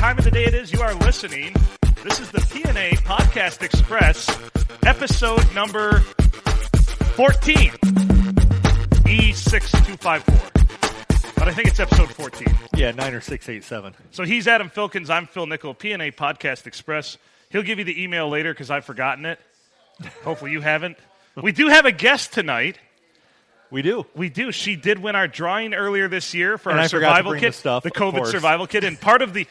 time of the day it is you are listening. This is the P&A Podcast Express, episode number 14, E6254. But I think it's episode 14. Yeah, 9 or 687. So he's Adam Filkins, I'm Phil Nickel, P&A Podcast Express. He'll give you the email later because I've forgotten it. Hopefully you haven't. We do have a guest tonight. We do. She did win our drawing earlier this year for and our I survival kit, the COVID survival kit. And part of the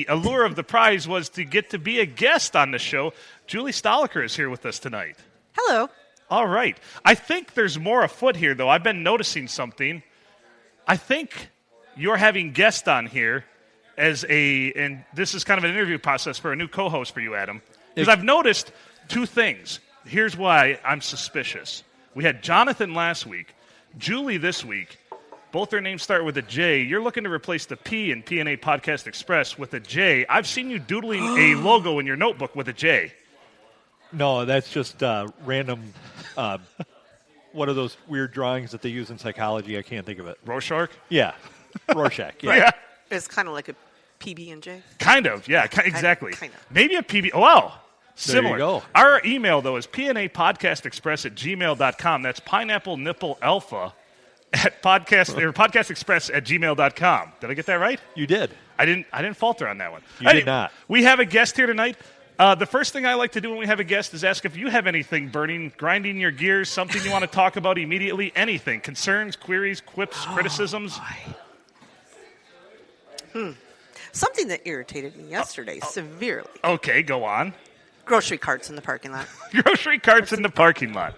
allure of the prize was to get to be a guest on the show. Julie Stoliker is here with us tonight. Hello. All right. I think there's more afoot here, though. I've been noticing something. I think you're having guests on here and this is kind of an interview process for a new co-host for you, Adam. Because I've noticed two things. Here's why I'm suspicious. We had Jonathan last week, Julie this week. Both their names start with a J. You're looking to replace the P in P&A Podcast Express with a J. I've seen you doodling a logo in your notebook with a J. No, that's just random. What are those weird drawings that they use in psychology? I can't think of it. Rorschach? Yeah. Rorschach, yeah. Yeah. It's kind of like a PB&J. Kind of, yeah, exactly. Kind of. Maybe a PB. Oh, wow. Similar. There you go. Our email, though, is pnapodcastexpress@gmail.com. That's pineapple nipple alpha at podcastexpress@gmail.com. Did I get that right? You did. I didn't falter on that one. You did not. We have a guest here tonight. The first thing I like to do when we have a guest is ask if you have anything burning, grinding your gears, something you want to talk about immediately, anything. Concerns, queries, quips, criticisms. Something that irritated me yesterday severely. Okay, go on. Grocery carts in the parking lot. Grocery carts in the parking lot.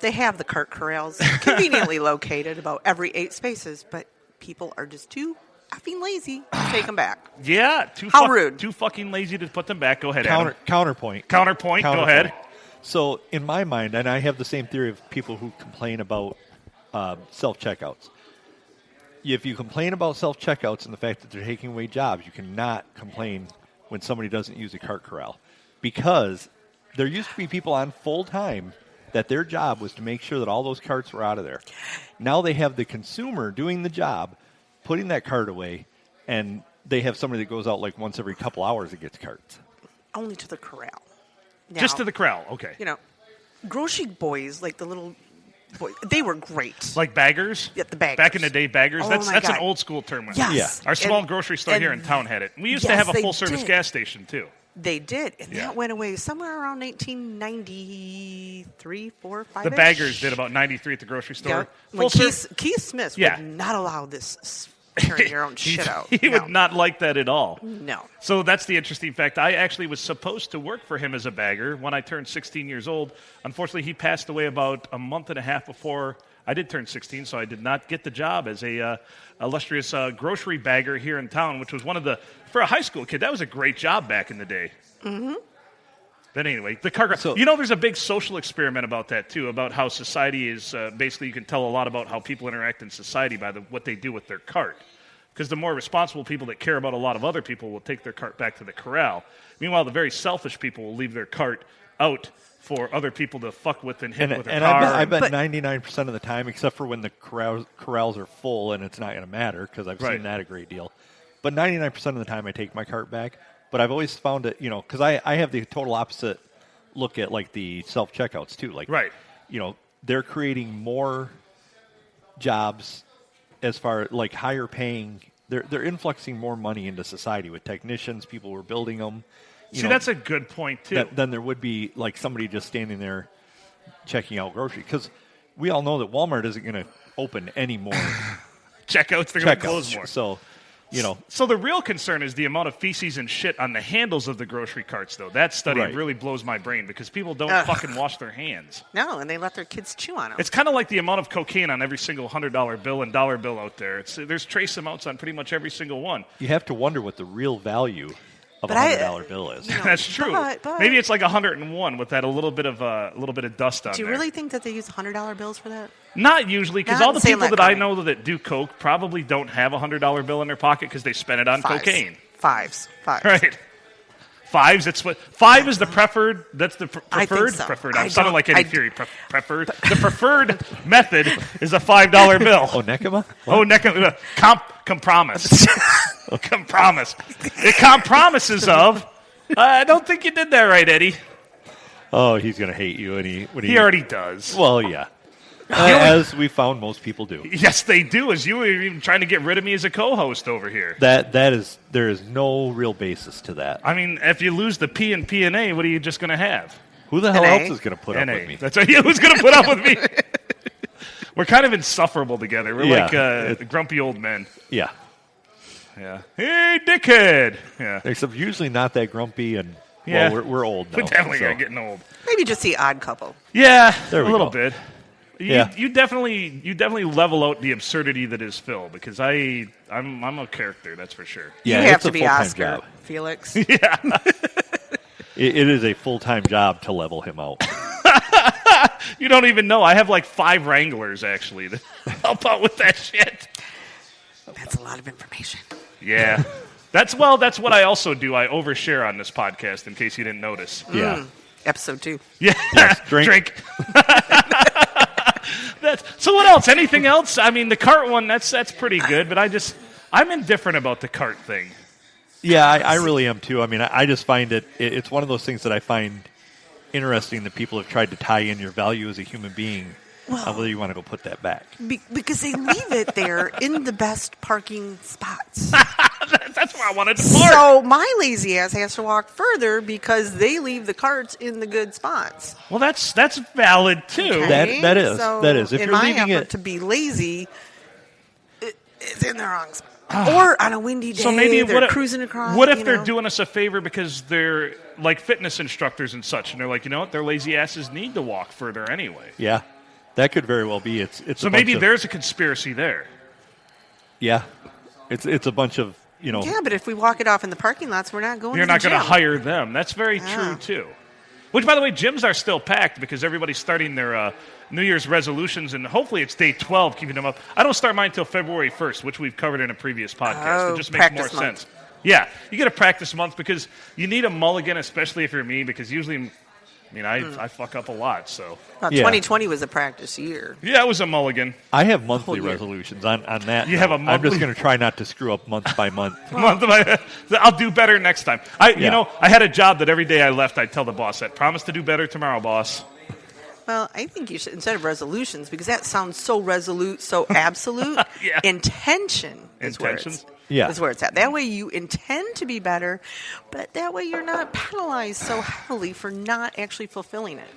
They have the cart corrals conveniently located about every 8 spaces, but people are just too effing lazy to take them back. Yeah. How rude. Too fucking lazy to put them back. Go ahead, Adam. Counterpoint. Go ahead. So, in my mind, and I have the same theory of people who complain about self-checkouts. If you complain about self-checkouts and the fact that they're taking away jobs, you cannot complain when somebody doesn't use a cart corral. Because there used to be people on full-time that their job was to make sure that all those carts were out of there. Now they have the consumer doing the job, putting that cart away, and they have somebody that goes out like once every couple hours and gets carts. Only to the corral. Now, Just to the corral, okay. You know, grocery boys, like the little boys, they were great. Like baggers? Yeah, the baggers. Back in the day, baggers. Oh, That's my an God. old school term. Yes. Yeah. Our small grocery store here in town had it. We used to Yes, have a they full-service did. gas station, too. They did, and Yeah. that went away somewhere around 1993, 4, 5. The baggers did about 93 at the grocery store. Yeah. Like Full Keith Smith Yeah. would not allow this carrying your own shit out. He No. would not like that at all. No. So that's the interesting fact. I actually was supposed to work for him as a bagger when I turned 16 years old. Unfortunately, he passed away about a month and a half before I did turn 16, so I did not get the job as a illustrious grocery bagger here in town, which was for a high school kid, that was a great job back in the day. Mm-hmm. But anyway, the car. So, there's a big social experiment about that, too, about how society is basically you can tell a lot about how people interact in society by what they do with their cart. Because the more responsible people that care about a lot of other people will take their cart back to the corral. Meanwhile, the very selfish people will leave their cart out for other people to fuck with and hit with their car. I bet 99% of the time, except for when the corrals are full and it's not going to matter, because I've seen that a great deal. But 99% of the time I take my cart back. But I've always found it, because I have the total opposite look at, like, the self-checkouts, too. Like, they're creating more jobs as far, like, higher paying. They're influxing more money into society with technicians, people who are building them. See, that's a good point, too. Then there would be, like, somebody just standing there checking out groceries. Because we all know that Walmart isn't going to open any more checkouts. They're going to close more. So, So the real concern is the amount of feces and shit on the handles of the grocery carts, though. That study really blows my brain because people don't fucking wash their hands. No, and they let their kids chew on them. It's kind of like the amount of cocaine on every single $100 bill and dollar bill out there. There's trace amounts on pretty much every single one. You have to wonder what the real value of a $100 bill is. That's true. But maybe it's like 101 with that a little bit of dust on there. Do you really think that they use $100 bills for that? Not usually, because Not all the people that I kind. know that do coke probably don't have a $100 bill in their pocket because they spend it on cocaine. Fives. Right. Fives. That's what 5 is the preferred. That's the preferred. I think so. Preferred. I'm sounding like Eddie Fury. Preferred. The preferred method is a $5 bill. Oh, Nekema? Oh, Nekema. Compromise. Compromise. It compromises of. I don't think you did that right, Eddie. Oh, he's going to hate you. He already does. Well, yeah. As we found most people do. Yes, they do. As you were even trying to get rid of me as a co-host over here. There is no real basis to that. I mean, if you lose the P and P and A, what are you just going to have? Who the hell NA? else is going to put up with me? That's who's going to put up with me. We're kind of insufferable together. We're like grumpy old men. Yeah. Yeah. Hey, dickhead. Yeah. Except usually not that grumpy, and Yeah. well, we're old now. We definitely so. are getting old. Maybe just the odd couple. Yeah, There we a little go. bit. Yeah. You definitely level out the absurdity that is Phil, because I'm a character, that's for sure. Yeah, you have it's to a be full-time Oscar, job. Felix. Yeah. It is a full-time job to level him out. You don't even know. I have like 5 wranglers actually that help out with that shit. That's a lot of information. Yeah. That's what I also do. I overshare on this podcast in case you didn't notice. Yeah. Episode 2. Yeah. Yes, drink. So what else? Anything else? I mean, the cart one, that's pretty good, but I'm indifferent about the cart thing. Yeah, I really am too. I mean, I just find it's one of those things that I find interesting that people have tried to tie in your value as a human being, whether you want to go put that back. Because they leave it there in the best parking spots. That's where I wanted to park. So my lazy ass has to walk further because they leave the carts in the good spots. Well, that's valid too. Okay? That is. So That is. If in you're my leaving effort it- to be lazy, it's in the wrong spot. Or on a windy day, So maybe they're cruising across. What if you they're know? doing us a favor because they're like fitness instructors and such, and they're like, you know what, their lazy asses need to walk further anyway. Yeah, that could very well be. It's So a maybe bunch of, there's a conspiracy there. yeah, it's a bunch of Yeah, but if we walk it off in the parking lots, we're not going You're to the not going to gym. hire them. That's very true Yeah. too. Which, by the way, gyms are still packed because everybody's starting their New Year's resolutions, and hopefully it's day 12 keeping them up. I don't start mine until February 1st, which we've covered in a previous podcast. Oh, It just makes more practice month. sense. Yeah, you get a practice month because you need a mulligan, especially if you're me, because usually, I fuck up a lot. So, Well, Yeah. 2020 was a practice year. yeah, it was a mulligan. I have monthly Whole year. resolutions on that. You have a I'm monthly- just going to try not to screw up month by month. I'll do better next time. Yeah. I had a job that every day I left, I'd tell the boss that, promise to do better tomorrow, boss. Well, I think you should, instead of resolutions, because that sounds so resolute, so absolute, Yeah. intention is where Intentions? is where it's at. That way you intend to be better, but that way you're not penalized so heavily for not actually fulfilling it.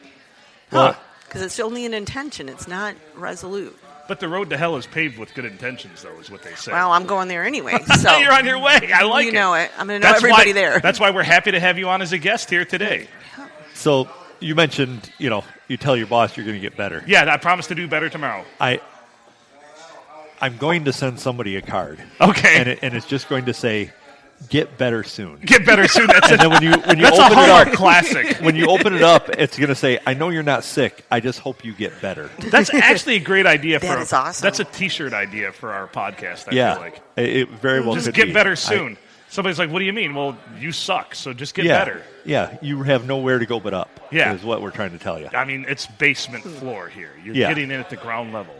Well, Because it's only an intention, it's not resolute. But the road to hell is paved with good intentions, though, is what they say. Well, I'm going there anyway. So You're on your way. I like it. you know it. I'm going to know everybody there. That's why we're happy to have you on as a guest here today. so you mentioned, you tell your boss you're going to get better. Yeah, I promise to do better tomorrow. I'm going to send somebody a card. Okay. And it's just going to say, "Get better soon." Get better soon. That's And then when you that's a open it Hallmark up, classic. when you open it up, it's going to say, "I know you're not sick. I just hope you get better." That's actually a great idea. That is awesome. That's a T-shirt idea for our podcast, I Yeah, feel like. it very well Just could get be. better soon. Somebody's like, what do you mean? Well, you suck, so just get better. Yeah, you have nowhere to go but up. Yeah. Is what we're trying to tell you. I mean, it's basement floor here. You're Yeah. getting in at the ground level.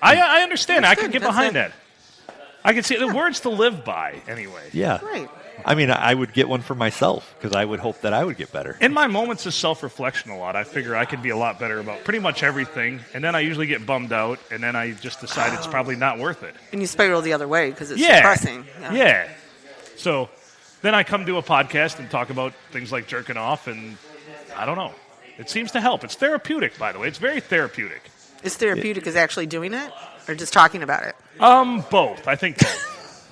I understand. That's I can good. get That's behind it. that. I can see the words to live by, anyway. Yeah. Right. I mean, I would get one for myself because I would hope that I would get better. In my moments of self-reflection a lot, I figure I could be a lot better about pretty much everything, and then I usually get bummed out, and then I just decide it's probably not worth it. And you spiral the other way because it's Yeah. depressing. Yeah. So then I come do a podcast and talk about things like jerking off, and I don't know. It seems to help. It's therapeutic, by the way. It's very therapeutic. Is therapeutic is actually doing it or just talking about it? Both. I think both.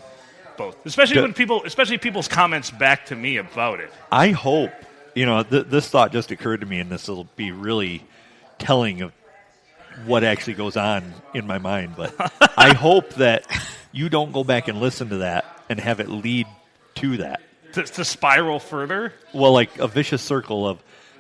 Both. Especially Good. when people's comments back to me about it. I hope, this thought just occurred to me, and this will be really telling of what actually goes on in my mind. But I hope that you don't go back and listen to that and have it lead to that. To spiral further. Well, like a vicious circle of,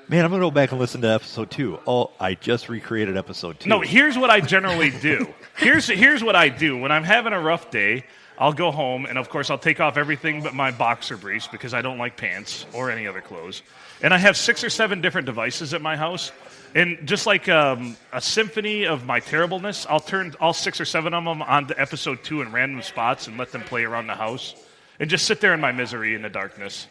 man, I'm going to go back and listen to episode 2. Oh, I just recreated episode 2. No, here's what I generally do. Here's what I do. When I'm having a rough day, I'll go home, and of course I'll take off everything but my boxer briefs because I don't like pants or any other clothes. And I have 6 or 7 different devices at my house. And just like a symphony of my terribleness, I'll turn all 6 or 7 of them onto episode 2 in random spots and let them play around the house. And just sit there in my misery in the darkness.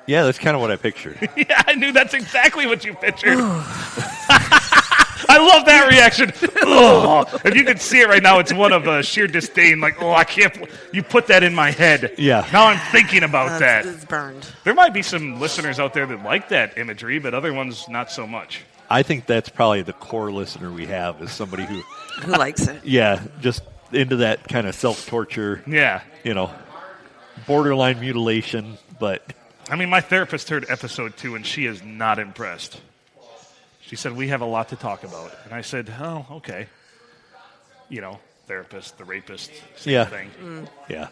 Yeah, that's kind of what I pictured. Yeah, I knew that's exactly what you pictured. I love that reaction. Ugh. If you can see it right now, it's one of sheer disdain. Like, I can't. You put that in my head. Yeah. Now I'm thinking about that. It's burned. There might be some listeners out there that like that imagery, but other ones not so much. I think that's probably the core listener we have is somebody who likes it. Yeah, just into that kind of self-torture. Yeah. Borderline mutilation, but... I mean, my therapist heard episode 2, and she is not impressed. She said, we have a lot to talk about. And I said, oh, okay. Therapist, the rapist, same thing. Yeah.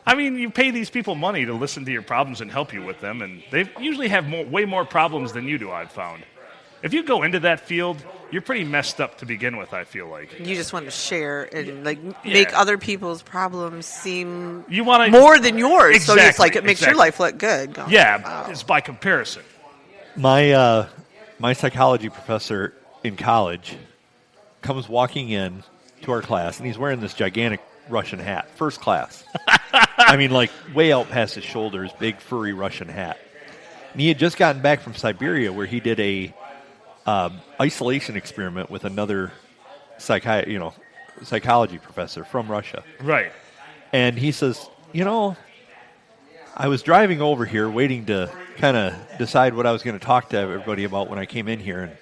I mean, you pay these people money to listen to your problems and help you with them, and they usually have way more problems than you do, I've found. If you go into that field, you're pretty messed up to begin with, I feel like. You just want to share and make other people's problems seem more than yours. Exactly, so it's like it makes your life look good. It's by comparison. My psychology professor in college comes walking in to our class, and he's wearing this gigantic Russian hat, first class. I mean, like way out past his shoulders, big furry Russian hat. And he had just gotten back from Siberia, where he did a isolation experiment with another psychology professor from Russia. Right. And he says, I was driving over here waiting to kind of decide what I was going to talk to everybody about when I came in here. And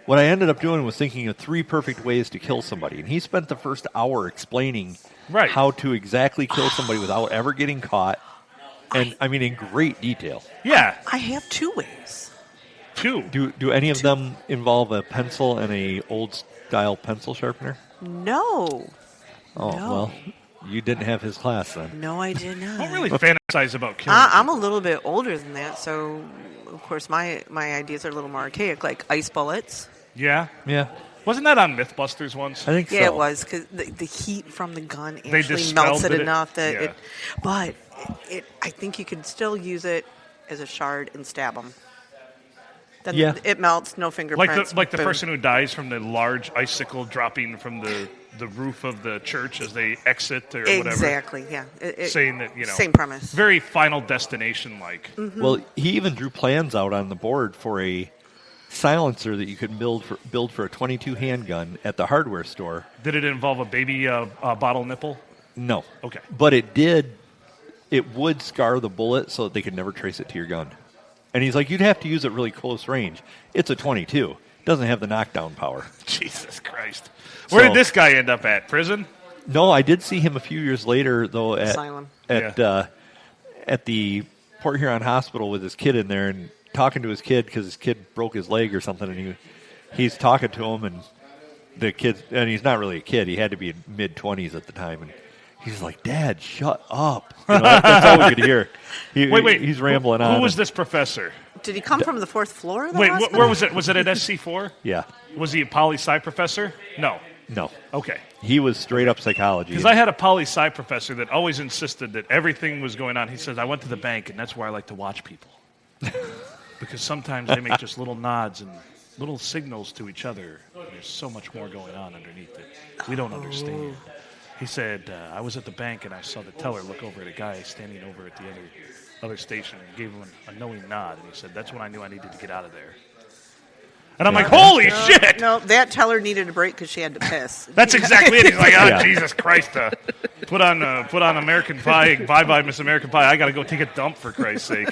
what I ended up doing was thinking of 3 perfect ways to kill somebody. And he spent the first hour explaining how to exactly kill somebody without ever getting caught. And, in great detail. Yeah. I have 2 ways. 2? Do any of them involve a pencil and a old-style pencil sharpener? No. Oh, no. Well, you didn't have his class then. No, I did not. I don't really fantasize about killing I'm a little bit older than that, so, of course, my ideas are a little more archaic, like ice bullets. Yeah? Yeah. Wasn't that on Mythbusters once? I think so. Yeah, it was, because the heat from the gun They actually melts it dispelled enough that yeah. it... But I think you could still use it as a shard and stab them. Then it melts, no fingerprints. Like the person who dies from the large icicle dropping from the roof of the church as they exit or whatever. Exactly, yeah. Saying that, same premise. Very Final Destination-like. Mm-hmm. Well, he even drew plans out on the board for a silencer that you could build for a .22 handgun at the hardware store. Did it involve a baby bottle nipple? No. Okay. But it would scar the bullet so that they could never trace it to your gun. And he's like, you'd have to use it really close range. It's a .22. Doesn't have the knockdown power. Jesus Christ. Where did this guy end up at? Prison? No, I did see him a few years later, though, Asylum. at the Port Huron Hospital with his kid in there and talking to his kid because his kid broke his leg or something. And he's talking to him, and the kid, and he's not really a kid. He had to be in mid-20s at the time. And he's like, Dad, shut up. That's all we could hear. Wait. He's rambling on. Who was this professor? Did he come from the 4th floor of the Wait, hospital? where was it? Was it at SC4? Yeah. Was he a poli-sci professor? No. Okay. He was straight up psychology. Because I had a poli-sci professor that always insisted that everything was going on. He says, I went to the bank, and that's where I like to watch people. Because sometimes they make just little nods and little signals to each other. There's so much more going on underneath it. We don't understand. He said, I was at the bank, and I saw the teller look over at a guy standing over at the other station and gave him a knowing nod. And he said, that's when I knew I needed to get out of there. And I'm like, holy shit! No, that teller needed a break because she had to piss. That's exactly it. He's like, Jesus Christ, put on American Pie, bye-bye Miss American Pie. I got to go take a dump for Christ's sake.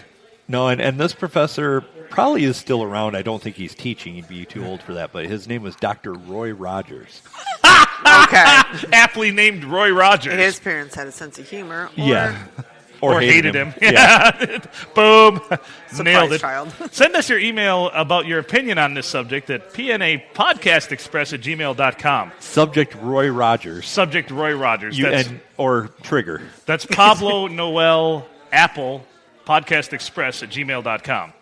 No, and this professor probably is still around. I don't think he's teaching. He'd be too old for that. But his name was Dr. Roy Rogers. Okay. Aptly named Roy Rogers. His parents had a sense of humor. Or hated him. Yeah. Boom. Nailed it. Child. Send us your email about your opinion on this subject at pnapodcastexpress@gmail.com. Subject Roy Rogers. Subject Roy Rogers. Or Trigger. That's Pablo Noel Apple podcastexpress@gmail.com.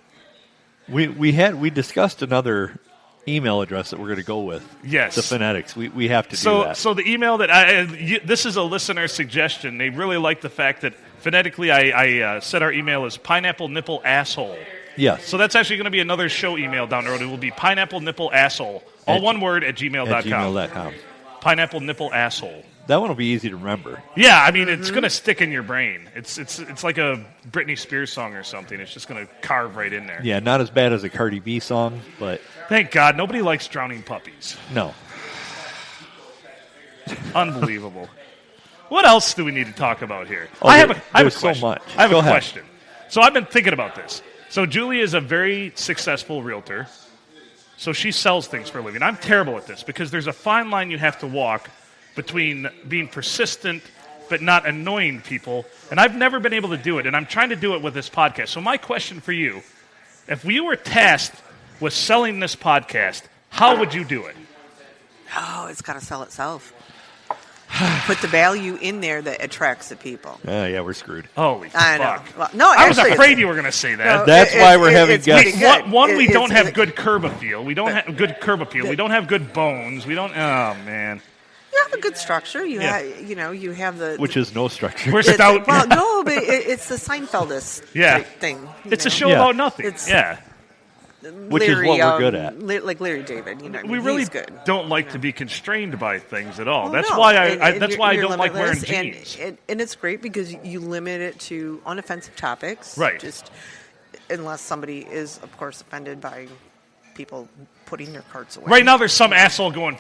We discussed another email address that we're going to go with. Yes. The phonetics. We have to do that. So the email that this is a listener suggestion. They really like the fact that phonetically I said our email is pineapple nipple asshole. Yes. So that's actually going to be another show email down the road. It will be pineapple nipple asshole, all one word, at gmail.com. At gmail.com. Pineapple nipple asshole. That one will be easy to remember. Yeah, I mean, it's going to stick in your brain. It's like a Britney Spears song or something. It's just going to carve right in there. Yeah, not as bad as a Cardi B song, but... Thank God, nobody likes drowning puppies. No. Unbelievable. What else do we need to talk about here? Oh, I have a there's question. so much. I have Go a ahead. question. So I've been thinking about this. So Julie is a very successful realtor. So she sells things for a living. I'm terrible at this because there's a fine line you have to walk between being persistent but not annoying people. And I've never been able to do it. And I'm trying to do it with this podcast. So my question for you, if we were tasked with selling this podcast, how would you do it? Oh, it's got to sell itself. Put the value in there that attracts the people. Yeah, we're screwed. Holy I fuck. know. Well, no, I was actually, afraid you were going to say that. No, That's why we're having it's guests. pretty good. One, we don't It's- have good curb appeal. We don't have good curb appeal. We don't have good bones. We don't. Oh man. You have a good structure. You Yeah. have, you have the Which is no structure. We're it's- stout. Well, no, but it's the Seinfeldist Yeah. type thing. It's a show Yeah. about nothing. It's- Yeah. Which is what we're good at. Like Larry David, We really he's good. don't like to be constrained by things at all. Well, that's no. why And that's why I you're don't like wearing limitless, jeans. and it's great because you limit it to unoffensive topics. Right. Just unless somebody is, of course, offended by people putting their carts away. Right now, there's some asshole going,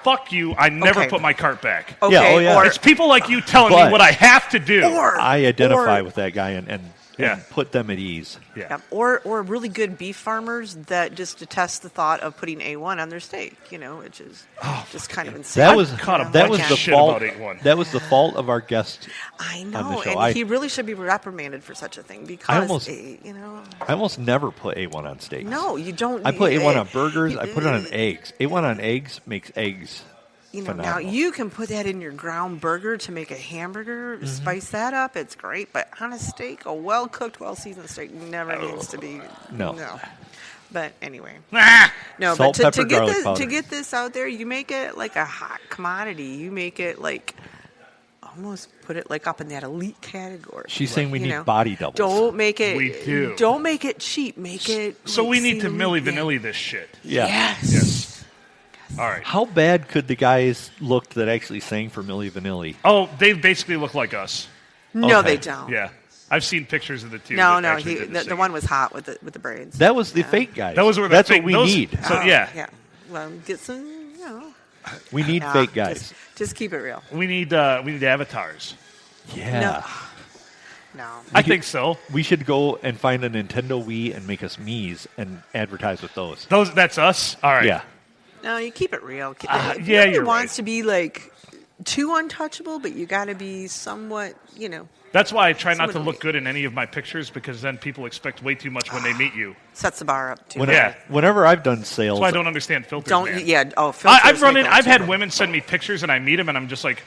"Fuck you! I never Okay. put my cart back." Okay, Yeah, oh, yeah. or It's people like you telling me But- what I have to do. I identify or- with that guy and Yeah. put them at ease. Yeah. Yeah, or really good beef farmers that just detest the thought of putting A1 on their steak, which is just kind of insane. That was caught a that was bunch the of shit fault. about 8-1. That was the fault of our guest. I on know, the show. and he really should be reprimanded for such a thing because, I almost never put A1 on steaks. no, you don't. I put A1 on burgers. I put it on eggs. A1 on eggs makes eggs. Now phenomenal. you can put that in your ground burger to make a hamburger, Mm-hmm. spice that up. It's great, but on a steak, a well-cooked, well-seasoned steak never needs to be. No. But anyway, Ah! no. Salt, but pepper, to get garlic this powder. to get this out there, you make it like a hot commodity. You make it like almost put it like up in that elite category. She's saying we You need know? body doubles. Don't make it. We do. Don't make it cheap. Make it. So like, we need to seasoned- Milli yeah. Vanilli this shit. Yeah. Yes. Yes. All right. How bad could the guys look that actually sang for Milli Vanilli? Oh, they basically look like us. No, Okay. they don't. Yeah. I've seen pictures of the two. No, that no. actually He, did the singing. one was hot with the braids. That was the Yeah. fake guys. That was where the That's fake- what we those- need. So, yeah. Yeah. Well, get some. We need Nah, fake guys. Just keep it real. We need avatars. Yeah. No. I think so. We should go and find a Nintendo Wii and make us Mii's and advertise with those. That's us. All right. Yeah. No, you keep it real. yeah, Nobody you're wants right. to be like too untouchable, but you got to be somewhat, That's why I try not to Someone- look good in any of my pictures because then people expect way too much when they meet you. sets the bar up too. When- Yeah. Whenever I've done sales, That's why I don't understand filters. Don't. man. Yeah. Oh, filters I've run make in. that I've had too. women send me pictures and I meet them and I'm just like,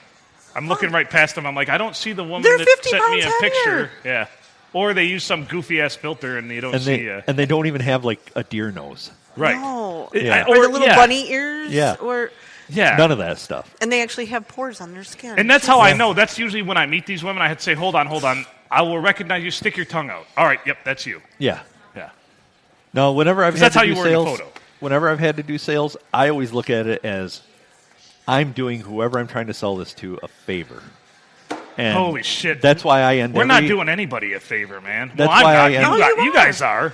I'm looking right past them. I'm like, I don't see the woman They're that 50 sent me a pounds picture. heavier. Yeah. Or they use some goofy ass filter and you don't and see. they don't even have like a deer nose. Right. No. Yeah. Or the little bunny ears. Yeah. Or Yeah. None of that stuff. and they actually have pores on their skin. And that's how I know. That's usually when I meet these women. I had to say, hold on. I will recognize you. Stick your tongue out. All right. Yep. That's you. Yeah. Yeah. No, whenever I've 'Cause had that's to how do you were in the sales, photo. whenever I've had to do sales, I always look at it as I'm doing whoever I'm trying to sell this to a favor. And Holy shit. That's why I end. We're not every- doing anybody a favor, man. That's well, I'm why not. I You, am- No, got- you you guys are.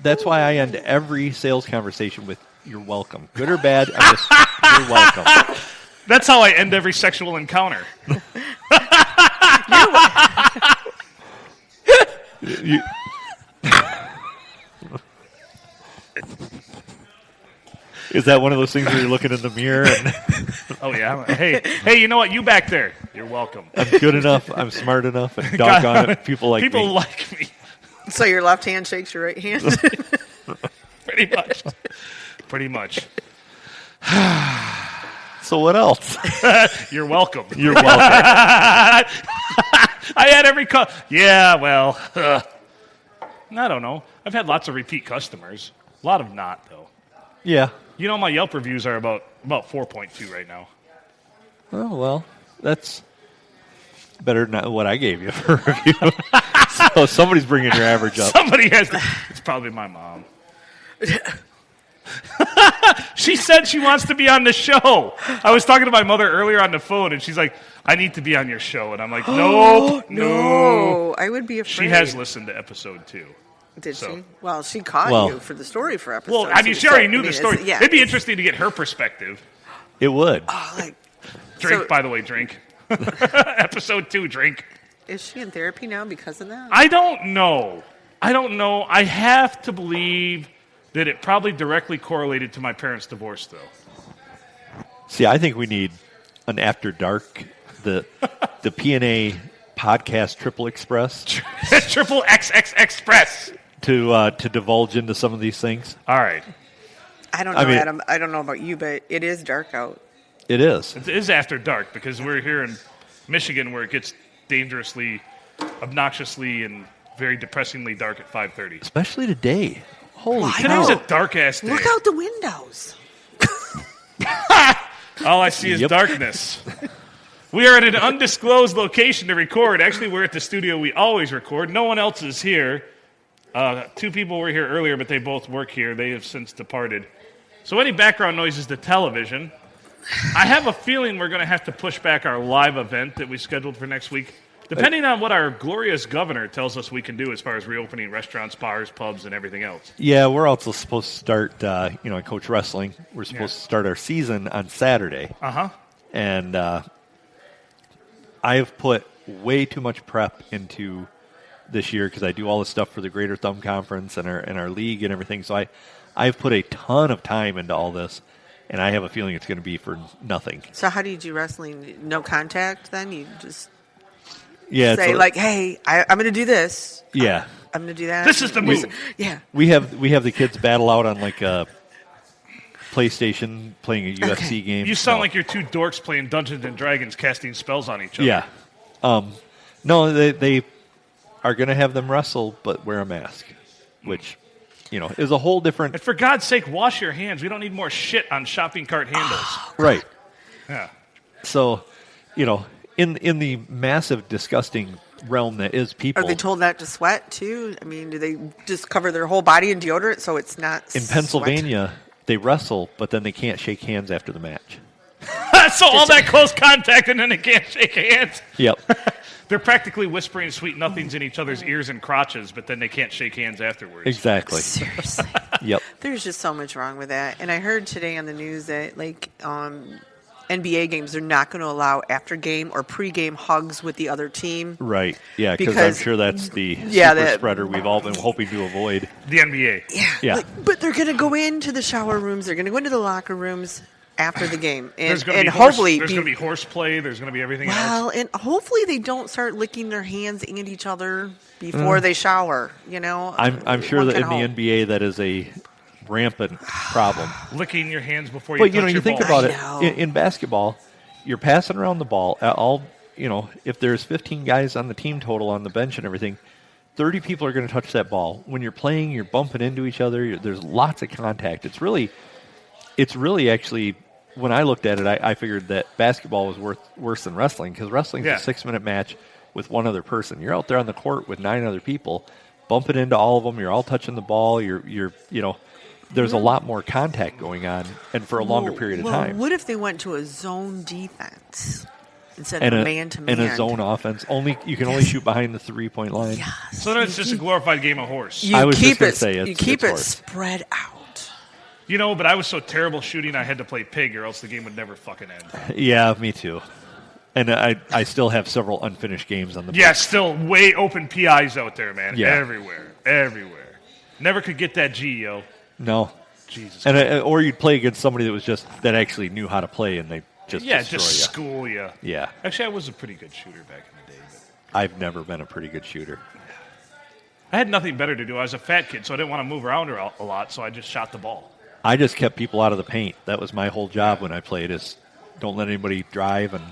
That's why I end every sales conversation with "You're welcome." Good or bad, I just "You're welcome." That's how I end every sexual encounter. You- Is that one of those things where you're looking in the mirror and Oh yeah. Hey, you know what? You back there. You're welcome. I'm good enough, I'm smart enough, and doggone it, people like People me. like me. so your left hand shakes your right hand. Pretty much. Pretty much. So what else? You're welcome. You're welcome. I had every Yeah, well, I don't know. I've had lots of repeat customers. A lot of not, though. Yeah. You know, my Yelp reviews are about 4.2 right now. Oh, well, that's better than what I gave you for a review. So somebody's bringing your average up. Somebody has to. It's probably my mom. She said she wants to be on the show. I was talking to my mother earlier on the phone, and she's like, I need to be on your show. And I'm like, no. I would be afraid. She has listened to episode 2. Did so. she? Well, she caught you for the story for episode 2. Well, I mean, she already knew the story. Yeah, It'd be interesting to get her perspective. It would. Drink, by the way, drink. Episode 2, drink. Is she in therapy now because of that? I don't know. I have to believe that it probably directly correlated to my parents' divorce, though. See, I think we need an After Dark, the P&A podcast Triple Express. Triple XX Express. To divulge into some of these things. All right. I don't know, Adam. I don't know about you, but it is dark out. It is. It is after dark because we're here in Michigan where it gets dangerously, obnoxiously, and very depressingly dark at 5:30. Especially today. Holy cow. Today's a dark-ass day. Look out the windows. All I see is darkness. We are at an undisclosed location to record. Actually, we're at the studio we always record. No one else is here. 2 people were here earlier, but they both work here. They have since departed. So any background noise is the television. I have a feeling we're going to have to push back our live event that we scheduled for next week, depending on what our glorious governor tells us we can do as far as reopening restaurants, bars, pubs, and everything else. Yeah, we're also supposed to start, I coach wrestling. We're supposed to start our season on Saturday. Uh-huh. And I have put way too much prep into this year because I do all this stuff for the Greater Thumb Conference and our league and everything. So I've put a ton of time into all this. And I have a feeling it's going to be for nothing. So how do you do wrestling? No contact then? You just say, hey, I'm going to do this. Yeah. I'm going to do that. This is the move. Yeah. We have the kids battle out on like a PlayStation playing a UFC game. You sound like you're 2 dorks playing Dungeons & Dragons casting spells on each other. Yeah. No, they are going to have them wrestle but wear a mask, which... is a whole different... And for God's sake, wash your hands. We don't need more shit on shopping cart handles. Right. Yeah. So, in the massive, disgusting realm that is people... Are they told not to sweat, too? I mean, do they just cover their whole body in deodorant so it's not In Pennsylvania, they wrestle, but then they can't shake hands after the match. So all that close contact and then they can't shake hands? Yep. They're practically whispering sweet nothings in each other's ears and crotches, but then they can't shake hands afterwards. Exactly. Seriously. Yep. There's just so much wrong with that. And I heard today on the news that, NBA games are not going to allow after-game or pre-game hugs with the other team. Right. Yeah, because I'm sure that's the super spreader we've all been hoping to avoid. The NBA. Yeah. But they're going to go into the shower rooms. They're going to go into the locker rooms after the game. And, there's going to be horseplay. There's going to be everything else. Well, and hopefully they don't start licking their hands and each other before they shower. I'm sure that in the NBA that is a rampant problem. Licking your hands before you touch your ball. But you think about it in basketball, you're passing around the ball. If there's 15 guys on the team total on the bench and everything, 30 people are going to touch that ball. When you're playing, you're bumping into each other. There's lots of contact. It's really actually. When I looked at it, I figured that basketball was worse than wrestling because wrestling's a 6-minute match with one other person. You're out there on the court with 9 other people, bumping into all of them. You're all touching the ball. There's a lot more contact going on, and for a longer period of time. What if they went to a zone defense instead of a man-to-man? And a zone offense. You can only shoot behind the 3-point line. Yes. So then it's just a glorified game of horse. I was just going to say you keep it horse. spread out. But I was so terrible shooting I had to play pig or else the game would never fucking end. Yeah, me too. And I still have several unfinished games on the Yeah, still way open PIs out there, man. Yeah. Everywhere. Never could get that G, yo. No. Jesus. Or you'd play against somebody that actually knew how to play and they just destroy you. School you. Yeah. Actually, I was a pretty good shooter back in the day. But I've never been a pretty good shooter. I had nothing better to do. I was a fat kid, so I didn't want to move around a lot, so I just shot the ball. I just kept people out of the paint. That was my whole job when I played is don't let anybody drive and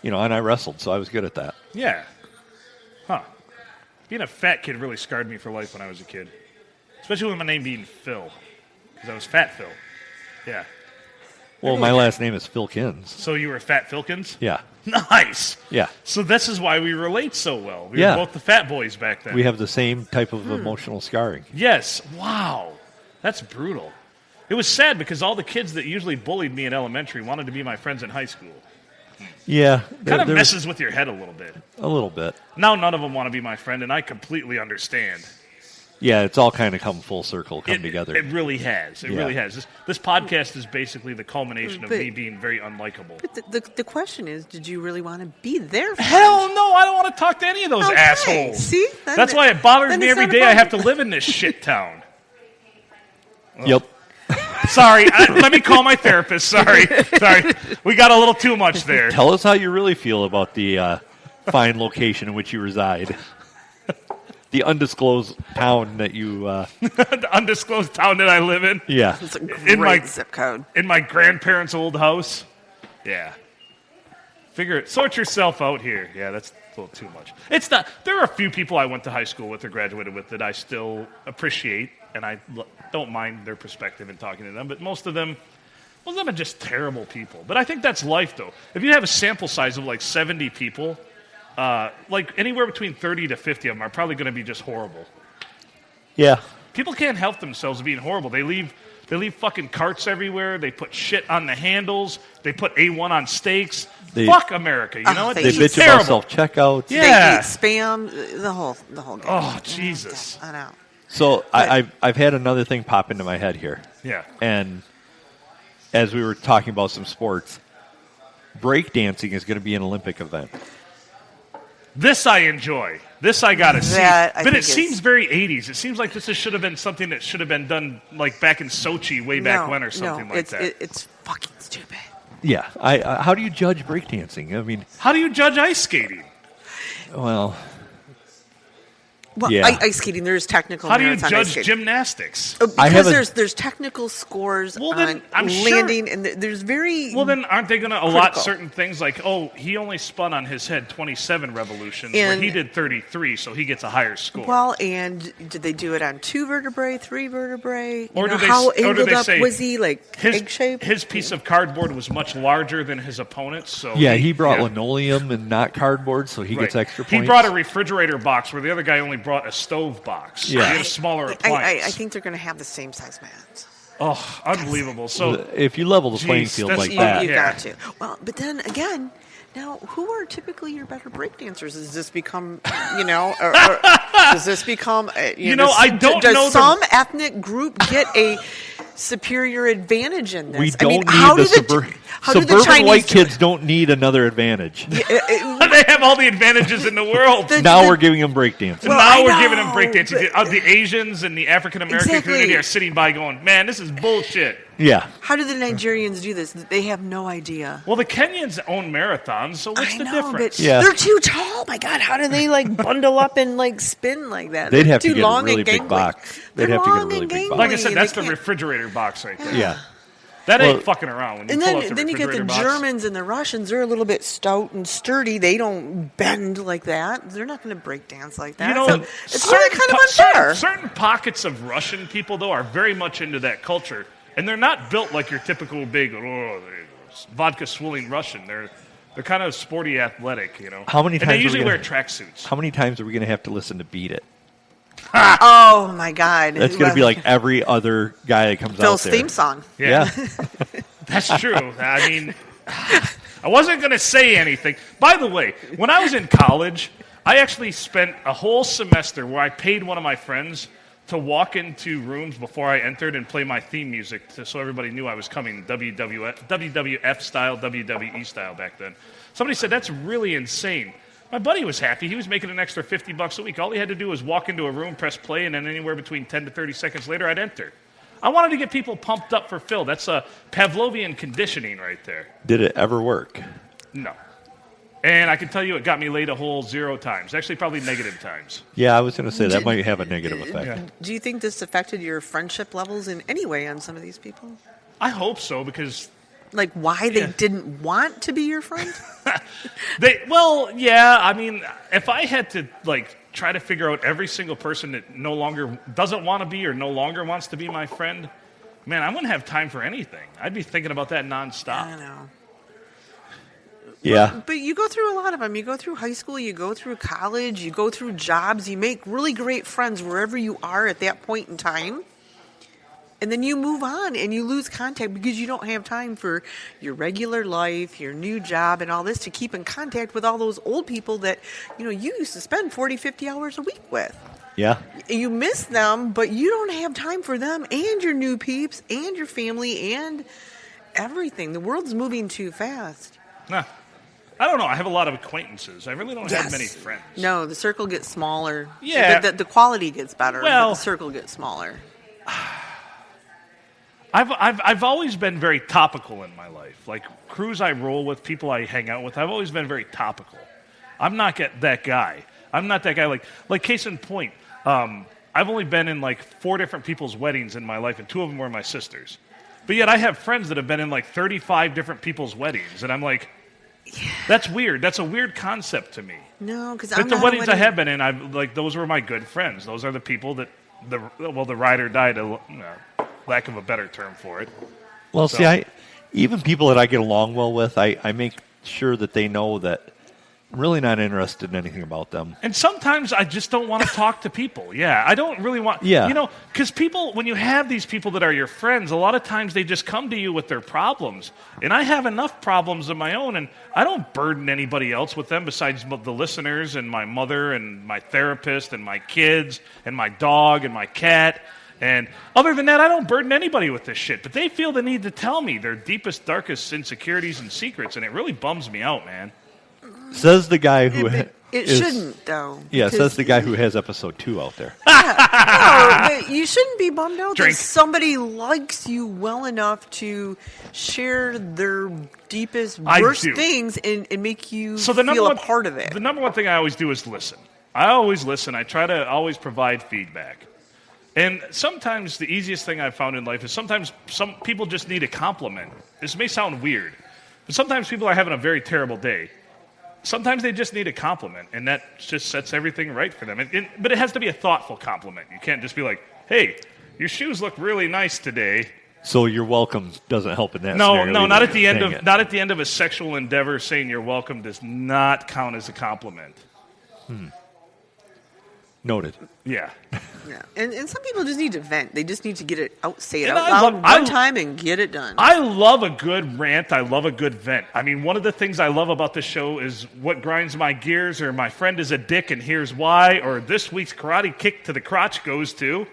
I wrestled, so I was good at that. Yeah. Huh. Being a fat kid really scarred me for life when I was a kid. Especially with my name being Phil. Because I was Fat Phil. Yeah. Well, my last name is Filkins. So you were Fat Filkins? Yeah. Nice. Yeah. So this is why we relate so well. We Yeah. were both the fat boys back then. We have the same type of emotional scarring. Yes. Wow. That's brutal. It was sad because all the kids that usually bullied me in elementary wanted to be my friends in high school. Yeah. Kind of messes with your head a little bit. A little bit. Now none of them want to be my friend, and I completely understand. Yeah, it's all kind of come full circle, together. It really has. It really has. This podcast is basically the culmination of me being very unlikable. But the question is, did you really want to be there? Hell no, I don't want to talk to any of those assholes. See? That's why it bothers me every day I have to live in this shit town. Yep. Sorry, let me call my therapist. Sorry. We got a little too much there. Tell us how you really feel about the fine location in which you reside. The undisclosed town that you... The undisclosed town that I live in. Yeah. It's a great zip code. In my grandparents' old house. Yeah. Sort yourself out here. Yeah, that's a little too much. It's not. There are a few people I went to high school with or graduated with that I still appreciate, and I don't mind their perspective in talking to them, but most of them are just terrible people. But I think that's life, though. If you have a sample size of like 70 people... like anywhere between 30 to 50 of them are probably going to be just horrible. Yeah. People can't help themselves being horrible. They leave fucking carts everywhere. They put shit on the handles. They put A1 on steaks. Fuck America, you know? They bitch terrible. about self-checkouts. Yeah. They eat spam, the whole game. Oh, Jesus. I know. So I've had another thing pop into my head here. Yeah. And as we were talking about some sports, breakdancing is going to be an Olympic event. This I enjoy. This I gotta see. But it seems is very 80s. It seems like this should have been something that should have been done like back in Sochi way back when or something like that. It's fucking stupid. Yeah. How do you judge breakdancing? I mean... How do you judge ice skating? Well... Well, Yeah. ice skating, there's technical How do you merits on ice judge skating. gymnastics? Because there's technical scores Well, then, on I'm sure- landing, and there's very... Well, then aren't they going to allot critical. certain things like, oh, he only spun on his head 27 revolutions, where And- he did 33, so he gets a higher score? Well, and did they do it on 2 vertebrae, 3 vertebrae? Or do they- how or do angled they up say was he, like egg shape? his piece of cardboard was much larger than his opponent's, so Yeah, he brought linoleum and not cardboard, so he Right. gets extra points. He brought a refrigerator box where the other guy only brought a stove box. Yeah. He had a smaller appliance. I think they're going to have the same size mats. Oh, unbelievable. So If you level the playing Jeez, field that's like you- that... You Yeah. got to. Well, but then again, now who are typically your better breakdancers? Does this become, or does this become, I don't does know the- some ethnic group get a superior advantage in this? We don't need how the do the suburban Chinese white do it? kids don't need another advantage. they have all the advantages in the world. Now we're giving them breakdancing. Well, Now I we're giving them know, breakdancing. but- The Asians and the African American Exactly. community are sitting by going, man, this is bullshit. Yeah. How do the Nigerians do this? They have no idea. Well, the Kenyans own marathons, so what's I the know, difference? but Yeah. they're too tall. My God, how do they bundle up and spin like that? They'd They're have to too get a long really and big gangly. box. They'd They're have to get a long really and big gangly. box. Like I said, that's They the can't- refrigerator box right there. Yeah. That ain't Well- fucking around. When you And pull out the then you get the refrigerator box. Germans and the Russians. They're a little bit stout and sturdy. They don't bend like that. They're not going to break dance like that. You know, So it's really kind of unfair. Certain pockets of Russian people, though, are very much into that culture. And they're not built like your typical big, vodka swilling Russian. They're kind of sporty athletic, How many And times are they we usually gonna- wear tracksuits. How many times are we going to have to listen to Beat It? Oh my God! That's going to be like every other guy that comes Phil's out there. theme song. Yeah. That's true. I mean, I wasn't going to say anything. By the way, when I was in college, I actually spent a whole semester where I paid one of my friends to walk into rooms before I entered and play my theme music so everybody knew I was coming, WWF style, WWE style back then. Somebody said, that's really insane. My buddy was happy. He was making an extra $50 a week. All he had to do was walk into a room, press play, and then anywhere between 10 to 30 seconds later, I'd enter. I wanted to get people pumped up for Phil. That's a Pavlovian conditioning right there. Did it ever work? No. And I can tell you it got me laid a whole 0 times. Actually, probably negative times. Yeah, I was going to say that might have a negative effect. Yeah. Do you think this affected your friendship levels in any way on some of these people? I hope so because Like why they didn't want to be your friend? I mean, if I had to try to figure out every single person that no longer doesn't want to be or no longer wants to be my friend, man, I wouldn't have time for anything. I'd be thinking about that nonstop. I don't know. Yeah. But you go through a lot of them. You go through high school, you go through college, you go through jobs, you make really great friends wherever you are at that point in time. And then you move on and you lose contact because you don't have time for your regular life, your new job, and all this to keep in contact with all those old people that, you used to spend 40, 50 hours a week with. Yeah. You miss them, but you don't have time for them and your new peeps and your family and everything. The world's moving too fast. Nah. I don't know. I have a lot of acquaintances. I really don't have many friends. No, the circle gets smaller. Yeah. The quality gets better, Well, but the circle gets smaller. I've always been very topical in my life. Like crews I roll with, people I hang out with, I've always been very topical. I'm not that guy. I'm not that guy. Like case in point, I've only been in like 4 different people's weddings in my life, and 2 of them were my sisters. But yet I have friends that have been in like 35 different people's weddings, and I'm like, that's weird. That's a weird concept to me. No, because But the weddings I have been in, those were my good friends. Those are the people that the ride or die, lack of a better term for it. Well, So- see, even people that I get along well with, I make sure that they know that I'm really not interested in anything about them. And sometimes I just don't want to talk to people. Yeah, I don't really want... Yeah. Because people, when you have these people that are your friends, a lot of times they just come to you with their problems. And I have enough problems of my own, and I don't burden anybody else with them besides the listeners and my mother and my therapist and my kids and my dog and my cat. And other than that, I don't burden anybody with this shit. But they feel the need to tell me their deepest, darkest insecurities and secrets, and it really bums me out, man. Says the guy who It shouldn't, though. Yeah, because- says the guy who has episode 2 out there. No, but you shouldn't be bummed out Drink. that somebody likes you well enough to share their deepest, I worst do. things and make you So the number feel one a part of it. The number one thing I always do is listen. I always listen. I try to always provide feedback. And sometimes the easiest thing I've found in life is sometimes some people just need a compliment. This may sound weird, but sometimes people are having a very terrible day. Sometimes they just need a compliment, and that just sets everything right for them. But it has to be a thoughtful compliment. You can't just be like, hey, your shoes look really nice today. So you're welcome doesn't help in that No, scenario. no, either. not at the end Dang of it. not at the end of a sexual endeavor. Saying you're welcome does not count as a compliment. Noted. Yeah. Yeah. And some people just need to vent. They just need to get it out, say it And out I loud love- one time and get it done. I love a good rant. I love a good vent. I mean, one of the things I love about this show is what grinds my gears, or my friend is a dick and here's why, or this week's karate kick to the crotch goes to.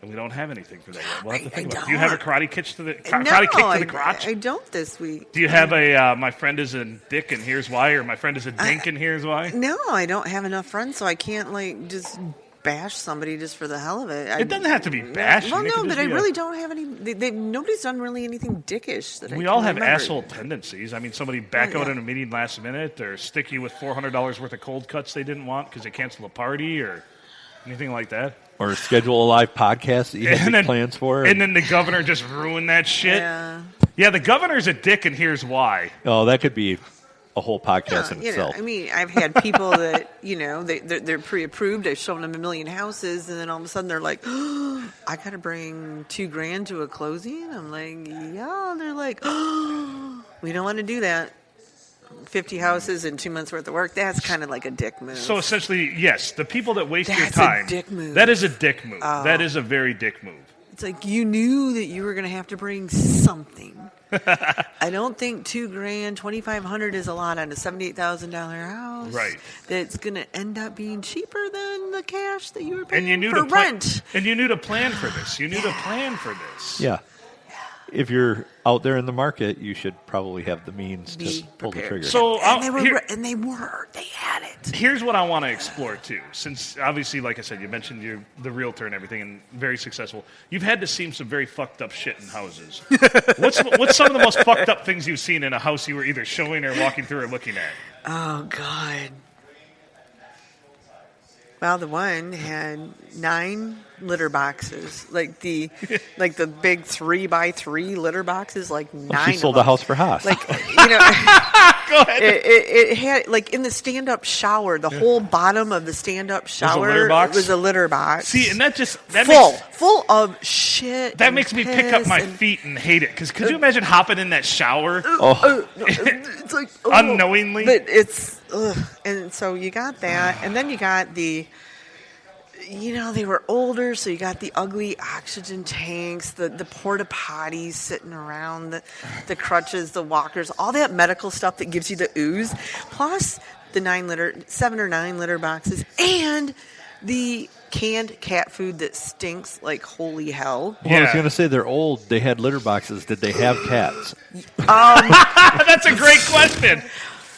And we don't have anything for that yet. We'll have to think about it. Do you have a karate kick to the karate kick to the crotch? I don't this week. Do you have a my friend is a dick and here's why, or my friend is a dink and here's why? No, I don't have enough friends, so I can't just bash somebody just for the hell of it. It doesn't have to be bash. Well, I mean, it no, could but just I be really don't have any. Nobody's done really anything dickish that I We can all have remember. asshole tendencies. I mean, somebody back out yeah. in a meeting last minute, or stick you with $400 worth of cold cuts they didn't want because they canceled a party, or anything like that. Or schedule a live podcast that you had big plans for. And then the governor just ruined that shit. Yeah, the governor's a dick, and here's why. Oh, that could be a whole podcast in You know, itself. I mean, I've had people that they're pre-approved. I've shown them a million houses, and then all of a sudden they're like, oh, "I got to bring $2,000 to a closing." I'm like, "Yeah." They're like, "Oh, we don't want to do that." 50 houses in 2 months worth of work. That's kind of like a dick move. So essentially, yes, the people that waste your That's time. a dick move. That is a dick move. Oh. That is a very dick move. It's like you knew that you were going to have to bring something. I don't think $2,000, $2,500 is a lot on a $78,000 house. Right. That's going to end up being cheaper than the cash that you were paying And you knew for to plan. rent. And you knew to plan for this. You knew to plan for this. Yeah. If you're out there in the market, you should probably have the means Be to pull the prepared. trigger. So They had it. Here's what I want to explore too. Since obviously, like I said, you mentioned you're the realtor and everything, and very successful. You've had to see some very fucked up shit in houses. What's some of the most fucked up things you've seen in a house you were either showing or walking through or looking at? Oh, God. Well, the one had 9 litter boxes, like the big 3x3 litter boxes, like 9. She sold of a them. house for Haas. Like Go ahead. It had, like, in the stand-up shower, the whole bottom of the stand-up shower litter box? was a litter box. See, and that full of shit. That and makes me pick up my piss feet and hate it. Because could you imagine hopping in that shower it's like unknowingly? But it's and so you got that, and then you got the. They were older, so you got the ugly oxygen tanks, the porta potties sitting around, the crutches, the walkers, all that medical stuff that gives you the ooze, plus the 7 or 9 litter boxes, and the canned cat food that stinks like holy hell. Well, I was going to say they're old. They had litter boxes. Did they have cats? That's a great question.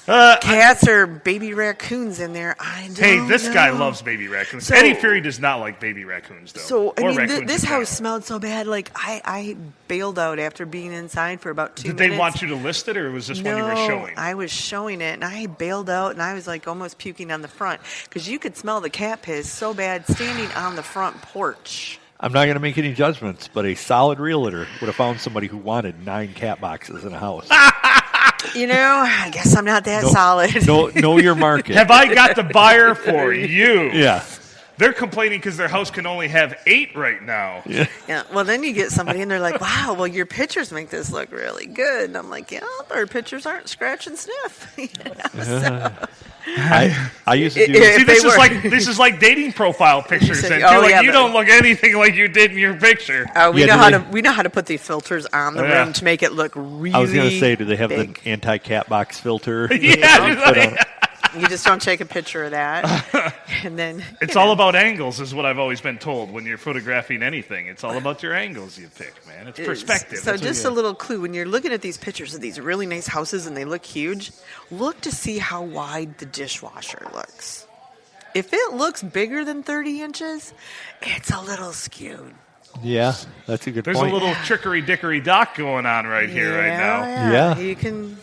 Cats or baby raccoons in there. I don't Hey, this know. guy loves baby raccoons. So- Eddie Fury does not like baby raccoons, though. So, I Or mean, raccoons this in house general. smelled so bad. Like, I bailed out after being inside for about 2 Did minutes. they want you to list it, or was this one you were showing? I was showing it, and I bailed out, and I was, like, almost puking on the front. Because you could smell the cat piss so bad standing on the front porch. I'm not going to make any judgments, but a solid realtor would have found somebody who wanted 9 cat boxes in a house. I guess I'm not that solid. Know your market. Have I got the buyer for you? Yeah. They're complaining because their house can only have 8 right now. Yeah. Yeah, well, then you get somebody, and they're like, wow, well, your pictures make this look really good. And I'm like, yeah, our pictures aren't scratch and sniff. I used to do. If See, they this is like dating profile pictures. said, And oh, like, yeah, you but- don't look anything like you did in your picture. We Yeah, know how to put the filters on the Yeah. ring to make it look really I was going to say, do they have big. the anti-cat box filter? Yeah, just Put like- on- You just don't take a picture of that. And then It's all about angles, is what I've always been told when you're photographing anything. It's all about your angles you pick, man. It's perspective. So That's what just a little clue, when you're looking at these pictures of these really nice houses and they look huge, look to see how wide the dishwasher looks. If it looks bigger than 30 inches, it's a little skewed. Yeah, that's a good There's point. a little trickery dickory dock going on right here, right now. Yeah. You can.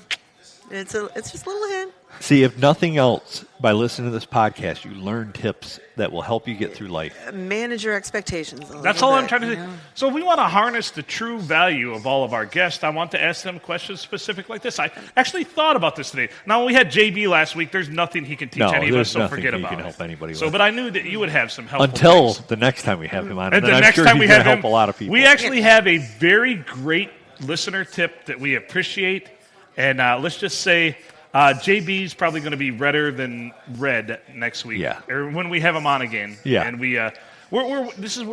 It's just a little hint. See, if nothing else, by listening to this podcast, you learn tips that will help you get through life. Manage your expectations. That's all I'm trying to do. So we want to harness the true value of all of our guests. I want to ask them questions specific like this. I actually thought about this today. Now, we had JB last week. There's nothing he can teach No, any of us, there's so nothing forget he about can it. help anybody So, with. but I knew that you would have some helpful Until things. the next time we have him on, And and then the I'm next sure time he's we going have to help him, a lot of people. we actually have a very great listener tip that we appreciate. And let's just say JB's probably going to be redder than red next week. Yeah. Or when we have him on again. Yeah. And we're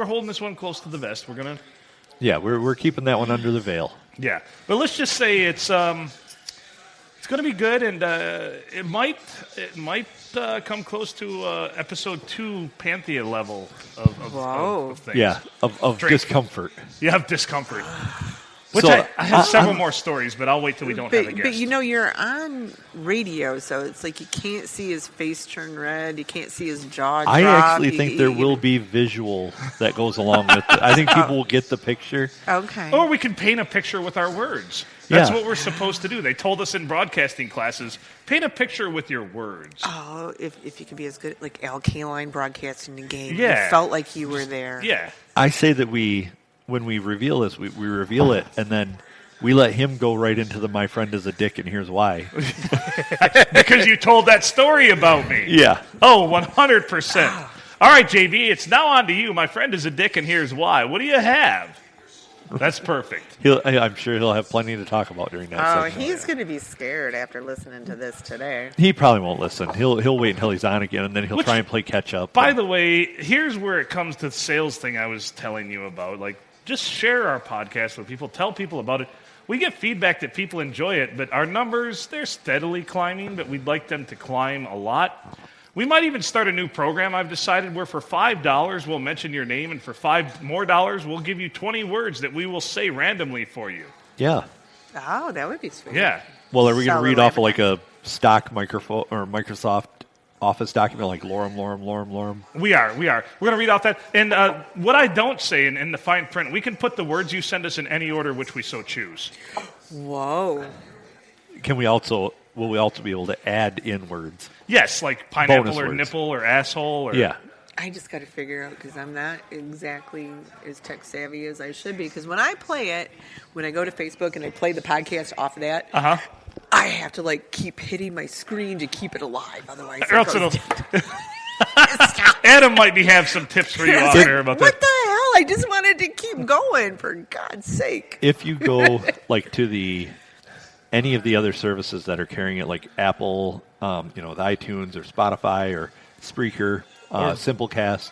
holding this one close to the vest. We're gonna. Yeah, we're keeping that one under the veil. Yeah. But let's just say it's going to be good, and it might come close to episode 2 Panthea level of things. Yeah, of Drink. discomfort. You have discomfort. Which So, I have several I'm- more stories, but I'll wait till we don't have a But guest. you're on radio, so it's like you can't see his face turn red. You can't see his jaw drop. I actually think there you- will be visual that goes along with it. I think people will get the picture. Okay. Or we can paint a picture with our words. That's Yeah. what we're supposed to do. They told us in broadcasting classes, paint a picture with your words. Oh, if you could be as good like Al Kaline broadcasting the game, Yeah. you felt like you were there. Yeah. I say that when we reveal this, we reveal it, and then we let him go right into the "my friend is a dick" and here's why. Because you told that story about me. Yeah. Oh, 100%. All right, JB, it's now on to you. My friend is a dick, and here's why. What do you have? That's perfect. I'm sure he'll have plenty to talk about during that Oh, segment. he's going to be scared after listening to this today. He probably won't listen. He'll wait until he's on again, and then he'll try and play catch up. By the way, here's where it comes to the sales thing I was telling you about. Like, just share our podcast with people. Tell people about it. We get feedback that people enjoy it, but our numbers, they're steadily climbing, but we'd like them to climb a lot. We might even start a new program, I've decided, where for $5 we'll mention your name, and for $5 more we'll give you 20 words that we will say randomly for you. Yeah. Oh, that would be sweet. Yeah. Well, are we going to Solid read off of advertising. like a stock microphone or Microsoft Office document like lorem? We are. We're going to read off that. And what I don't say in the fine print, we can put the words you send us in any order which we so choose. Whoa. Will we also be able to add in words? Yes, like pineapple Bonus or words. nipple or asshole. Or, Yeah. I just got to figure out because I'm not exactly as tech savvy as I should be. Because when I play it, when I go to Facebook and I play the podcast off of that, Uh-huh. I have to like keep hitting my screen to keep it alive, otherwise Or it else goes it'll- Stop. Adam might have some tips for you out there about What that. the hell? I just wanted to keep going, for God's sake. If you go like to any of the other services that are carrying it, like Apple, the iTunes or Spotify or Spreaker, Simplecast,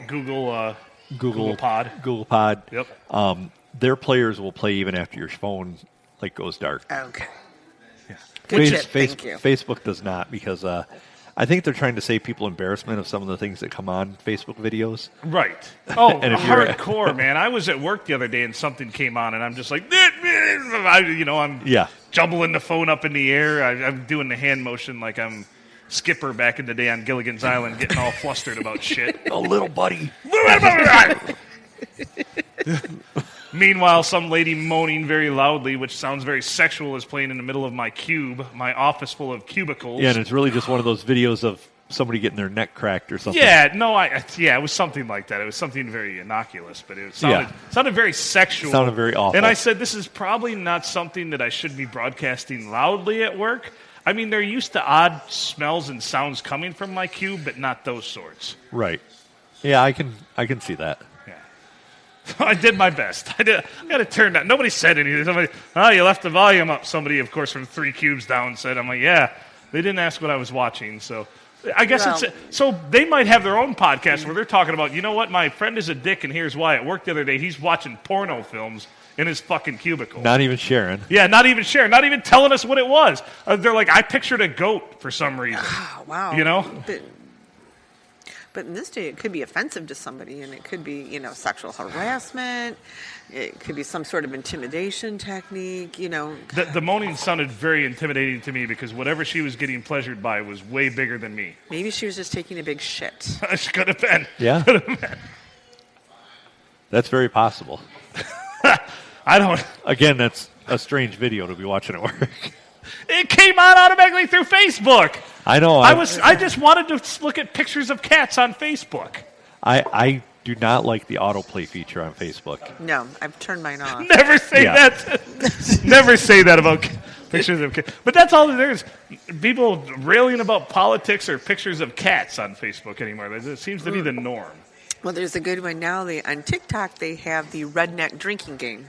Google Pod. Google Pod, Yep. their players will play even after your phone goes dark. Okay. Good shit, thank you. Facebook does not, because I think they're trying to save people embarrassment of some of the things that come on Facebook videos. Right. Oh, And if you're- hardcore, man. I was at work the other day and something came on, and I'm just like, I'm jumbling the phone up in the air. I'm doing the hand motion like I'm Skipper back in the day on Gilligan's Island, getting all flustered about shit. Oh, little buddy. Meanwhile, some lady moaning very loudly, which sounds very sexual, is playing in the middle of my cube, my office full of cubicles. Yeah, and it's really just one of those videos of somebody getting their neck cracked or something. Yeah, no, it was something like that. It was something very innocuous, but it sounded very sexual. Sounded very awful. And I said, this is probably not something that I should be broadcasting loudly at work. I mean, they're used to odd smells and sounds coming from my cube, but not those sorts. Right. Yeah, I can see that. Yeah. I did my best. I got to turn that. Nobody said anything. Somebody, you left the volume up. Somebody, of course, from 3 cubes down said, I'm like, yeah. They didn't ask what I was watching, so I guess so they might have their own podcast where they're talking about, you know what, my friend is a dick and here's why. At work the other day, he's watching porno films in his fucking cubicle. Not even sharing. Yeah, not even sharing. Not even telling us what it was. They're like, I pictured a goat for some reason. Oh, wow. You know? But in this day, it could be offensive to somebody, and it could be, sexual harassment. It could be some sort of intimidation technique, The moaning sounded very intimidating to me because whatever she was getting pleasured by was way bigger than me. Maybe she was just taking a big shit. She could have been. Yeah? Could have been. That's very possible. I don't... Again, that's a strange video to be watching at work. It came out automatically through Facebook. I know. I just wanted to look at pictures of cats on Facebook. I do not like the autoplay feature on Facebook. No, I've turned mine off. Never say that. Never say that about pictures of cats. But that's all there is. People railing about politics or pictures of cats on Facebook anymore. It seems to be the norm. Well, there's a good one now. On TikTok, they have the redneck drinking game.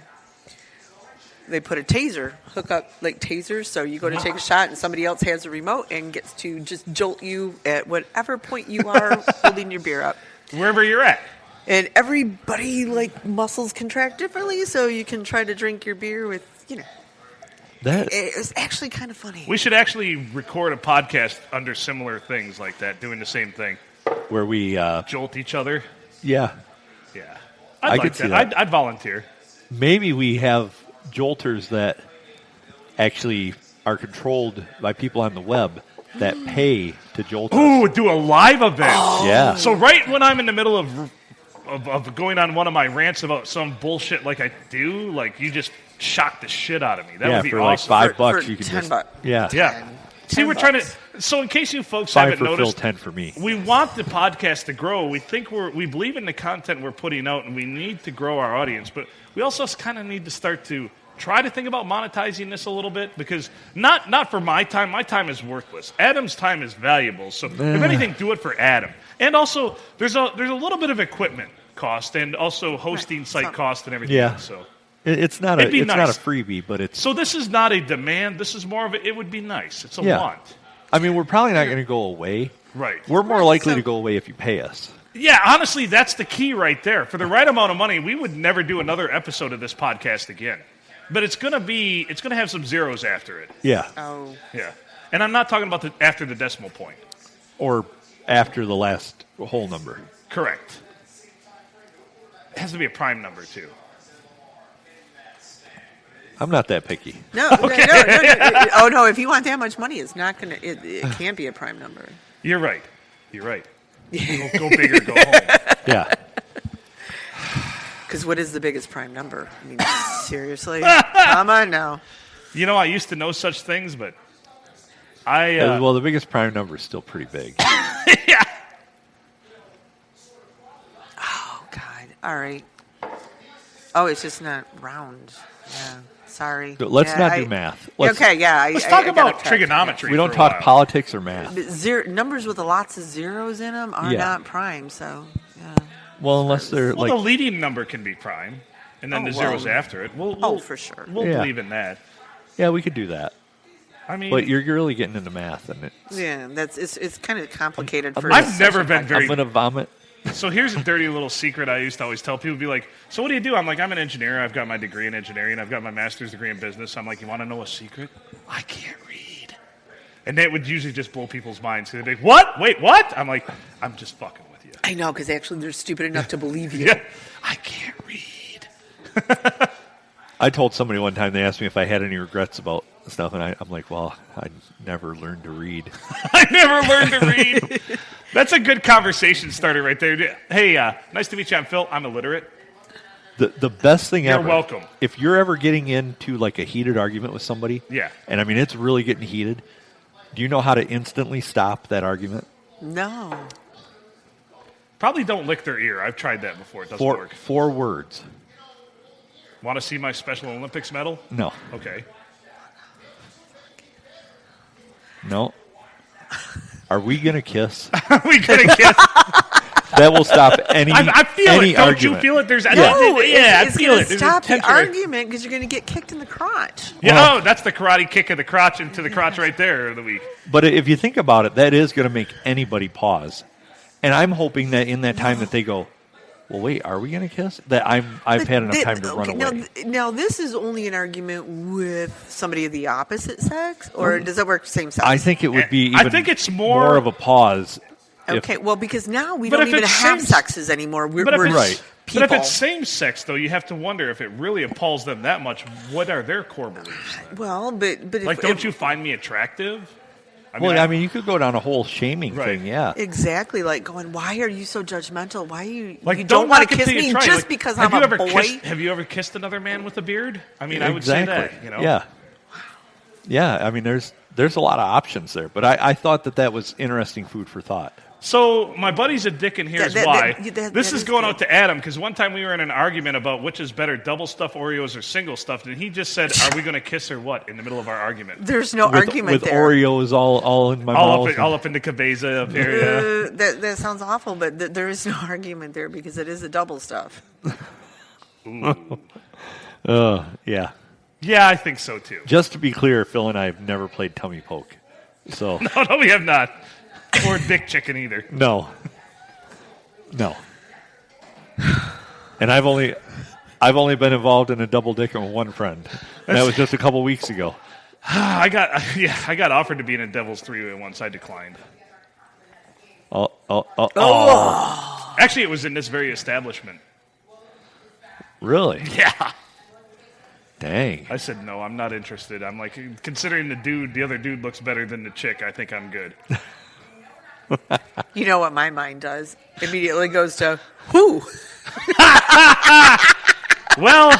They put a taser, hook up like tasers, so you go to take a shot and somebody else has a remote and gets to just jolt you at whatever point you are holding your beer up. Wherever you're at. And everybody, muscles contract differently, so you can try to drink your beer with, It was actually kind of funny. We should actually record a podcast under similar things like that, doing the same thing. Where we... jolt each other. Yeah. Yeah. I I'd could see that. I'd volunteer. Maybe we have jolters that actually are controlled by people on the web that pay to jolt us. Ooh, do a live event. Oh. Yeah. So right when I'm in the middle of going on one of my rants about some bullshit like I do, you just shock the shit out of me. That would be for awesome. like $5 For you can $10. just... Yeah. Yeah. See, we're trying to... So in case you folks 5 haven't for Phil, noticed... 10 for me. We want the podcast to grow. We believe in the content we're putting out, and we need to grow our audience. But we also kind of need to start to try to think about monetizing this a little bit, because not for my time. My time is worthless. Adam's time is valuable. So if anything, do it for Adam. And also, there's a little bit of equipment cost and also hosting site cost and everything Yeah. else. So It's not It'd be not a nice. freebie, but it's... So this is not a demand. This is more of it would be nice. It's a Yeah. want. I mean, we're probably not going to go away. Right. We're more likely to go away if you pay us. Yeah, honestly, that's the key right there. For the right amount of money, we would never do another episode of this podcast again. But it's going to have some zeros after it. Yeah. Oh. Yeah. And I'm not talking about after the decimal point. Or after the last whole number. Correct. It has to be a prime number, too. I'm not that picky. No. Oh, no, if you want that much money, it's not going to... It can't be a prime number. You're right. Go big or go home. Yeah. Because what is the biggest prime number? I mean, seriously? Come on now. You know, I used to know such things, but I... Well, the biggest prime number is still pretty big. yeah. Oh, God. All right. Oh, it's just not round. Yeah. Sorry. Let's not do math. Let's talk about trigonometry. We don't talk politics or math. But numbers with lots of zeros in them are not prime, so yeah. Well, unless they're the leading number can be prime, and then the zeros after it. We'll for sure. We'll believe in that. Yeah, we could do that. I mean, but you're really getting into math, and it's kind of complicated. I've never been very. I'm gonna vomit. So here's a dirty little secret I used to always tell people. Be like, so what do you do? I'm like, I'm an engineer. I've got my degree in engineering. I've got my master's degree in business. I'm like, you want to know a secret? I can't read. And that would usually just blow people's minds. So they'd be like, what? Wait, what? I'm like, I'm just fucking with you. I know, because actually they're stupid enough to believe you. Yeah, I can't read. I told somebody one time, they asked me if I had any regrets about stuff, and I'm like, well, I never learned to read. I never learned to read. That's a good conversation starter right there. Hey, nice to meet you. I'm Phil. I'm illiterate. The best thing ever. You're welcome. If you're ever getting into like a heated argument with somebody, and I mean it's really getting heated, do you know how to instantly stop that argument? No. Probably don't lick their ear. I've tried that before. It doesn't work. 4 words. Want to see my Special Olympics medal? No. Okay. No. Are we going to kiss? Are we going to kiss? That will stop any I feel any it. Don't argument. you feel it? There's I feel it. It's stop the argument because you're going to get kicked in the crotch. Yeah, well, that's the karate kick of the crotch into the crotch right there of the week. But if you think about it, that is going to make anybody pause. And I'm hoping that in that time that they go, well, wait, are we going to kiss? That I've had enough time to run away. Now, this is only an argument with somebody of the opposite sex, or does it work same sex? I think it would be even I think it's more of a pause. Okay, well, because now we don't even have sexes anymore. We're right. People. But if it's same sex, though, you have to wonder if it really appalls them that much. What are their core beliefs? Well, but like, don't you find me attractive? I mean, you could go down a whole shaming thing, yeah. Exactly, like going, why are you so judgmental? Why are you like you don't want to kiss me just like, because I'm a boy? Have you ever kissed another man with a beard? I mean, I would say that, you know? Yeah. Yeah, I mean, there's a lot of options there, but I thought that was interesting food for thought. So my buddy's a dick, and here's why. This is going out to Adam, because one time we were in an argument about which is better, double stuffed Oreos or single stuffed, and he just said, are we going to kiss or what, in the middle of our argument? There's no argument with there. With Oreos all in my mouth. All up in the cabeza up here, yeah. That sounds awful, but there is no argument there because it is a double stuff. Yeah. Yeah, I think so, too. Just to be clear, Phil and I have never played tummy poke. So No, we have not. Or dick chicken either. No. And I've only been involved in a double dick with one friend. And that was just a couple weeks ago. I got offered to be in a Devil's Three-Way once. I declined. Oh. Actually, it was in this very establishment. Really? Yeah. Dang. I said, no, I'm not interested. I'm like, considering the other dude looks better than the chick, I think I'm good. You know what my mind does? Immediately goes to, who? Well,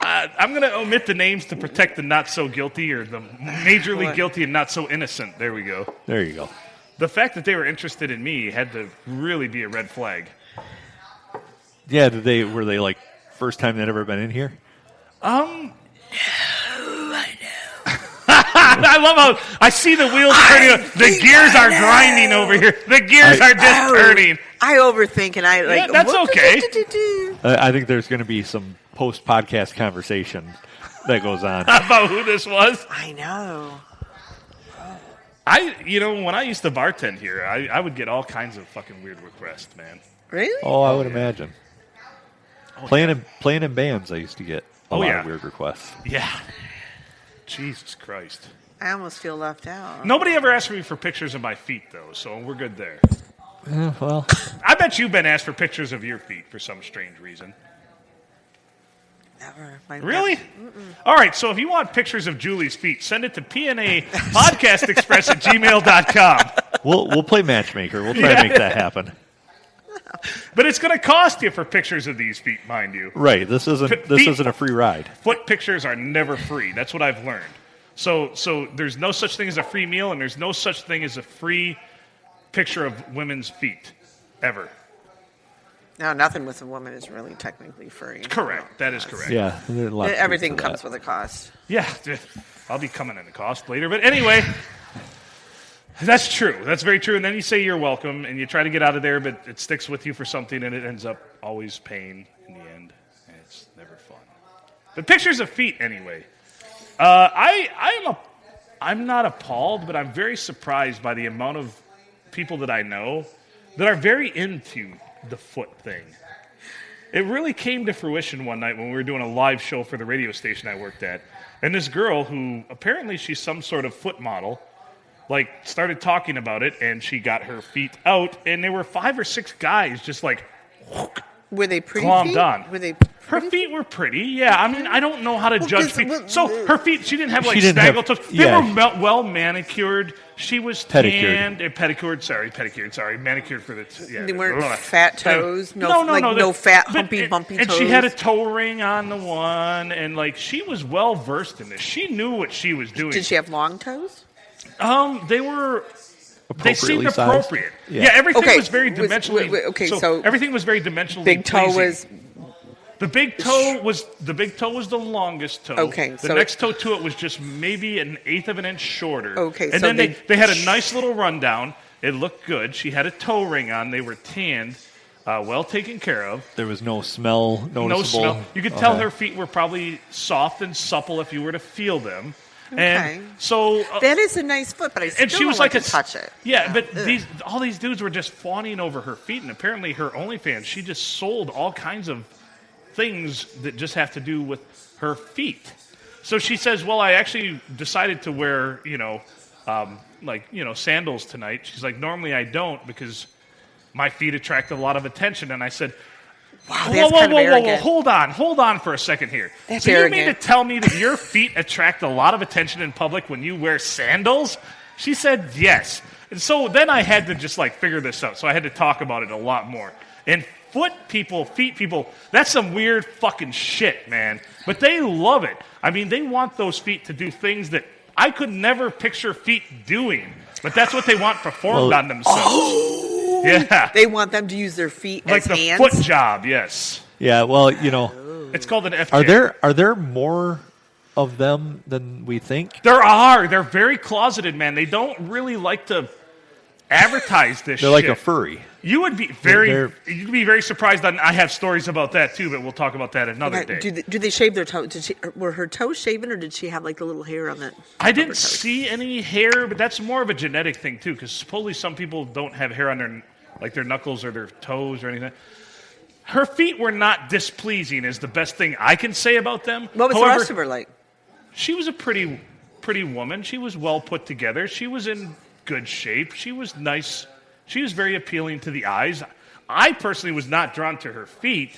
I'm going to omit the names to protect the not-so-guilty or the majorly guilty and not-so-innocent. There we go. There you go. The fact that they were interested in me had to really be a red flag. Yeah, were they like first time they'd ever been in here? No, I know. I love how I see the wheels turning. The gears are grinding over here. The gears are just turning. I overthink, and I like. Yeah, that's okay. I think there's going to be some post-podcast conversation that goes on about who this was. I know. When I used to bartend here, I would get all kinds of fucking weird requests, man. Really? Oh, I would imagine. Playing in bands, I used to get a lot of weird requests. Yeah. Jesus Christ. I almost feel left out. Nobody ever asked me for pictures of my feet, though, so we're good there. Well, I bet you've been asked for pictures of your feet for some strange reason. Never. Really? All right, so if you want pictures of Julie's feet, send it to pnapodcastexpress@gmail.com. We'll play matchmaker. We'll try to make that happen. But it's going to cost you for pictures of these feet, mind you. Right. This isn't a free ride. Foot pictures are never free. That's what I've learned. So there's no such thing as a free meal, and there's no such thing as a free picture of women's feet, ever. No, nothing with a woman is really technically furry. Correct. That is correct. Yeah, there are a lot of Everything truth to comes that. with a cost. Yeah, I'll be coming in the cost later. But anyway, that's true. That's very true. And then you say you're welcome, and you try to get out of there, but it sticks with you for something, and it ends up always pain in the end, and it's never fun. But pictures of feet, anyway. I'm not appalled, but I'm very surprised by the amount of people that I know that are very into the foot thing. It really came to fruition one night when we were doing a live show for the radio station I worked at. And this girl, who apparently she's some sort of foot model, started talking about it, and she got her feet out, and there were 5 or 6 guys just Were they pretty Glommed feet? on. Were they her feet were pretty, yeah. I mean, I don't know how to judge feet. So her feet, she didn't have She didn't snaggle have- toes. They yeah. were well manicured. She was tanned, pedicured. Sorry, manicured for the. Yeah, They weren't blah. fat toes? No, no fat, but- humpy, bumpy and toes? she had a toe ring on the one, and she was well versed in this. She knew what she was doing. Did she have long toes? They were. They seemed Appropriately sized? appropriate. Yeah. Yeah, everything Okay, was very dimensionally. so everything was very dimensionally. Big toe pleasing. was The big toe was the longest toe. Okay, The so- next toe to it was just maybe an eighth of an inch shorter. Okay, and so then they had a nice little rundown. It looked good. She had a toe ring on. They were tanned, well taken care of. There was no smell noticeable. No smell. You could tell her feet were probably soft and supple if you were to feel them. Okay. And so that is a nice foot, but I still and she was don't like to touch it. Yeah, but all these dudes were just fawning over her feet, and apparently her OnlyFans, she just sold all kinds of things that just have to do with her feet. So she says, well, I actually decided to wear, sandals tonight. She's like, normally I don't because my feet attract a lot of attention. And I said, Wow, that's kind of arrogant. hold on for a second here. That's so arrogant. you mean to tell me that your feet attract a lot of attention in public when you wear sandals? She said yes. And so then I had to just figure this out. So I had to talk about it a lot more. And feet people, that's some weird fucking shit, man. But they love it. I mean, they want those feet to do things that I could never picture feet doing. But that's what they want performed on themselves. Yeah. They want them to use their feet Like as the hands. foot job, yes. Yeah, well, It's called an FJ. are there more of them than we think? There are. They're very closeted, man. They don't really like to advertise this They're shit. like a furry. You would be you'd be very surprised. I have stories about that too, but we'll talk about that another day. Do they shave their toes? Were her toes shaven, or did she have the little hair on it? I didn't see any hair, but that's more of a genetic thing too, because supposedly some people don't have hair on their knuckles or their toes or anything. Her feet were not displeasing, is the best thing I can say about them. What was the rest of her like? She was a pretty woman. She was well put together. She was in good shape. She was nice. She was very appealing to the eyes. I personally was not drawn to her feet,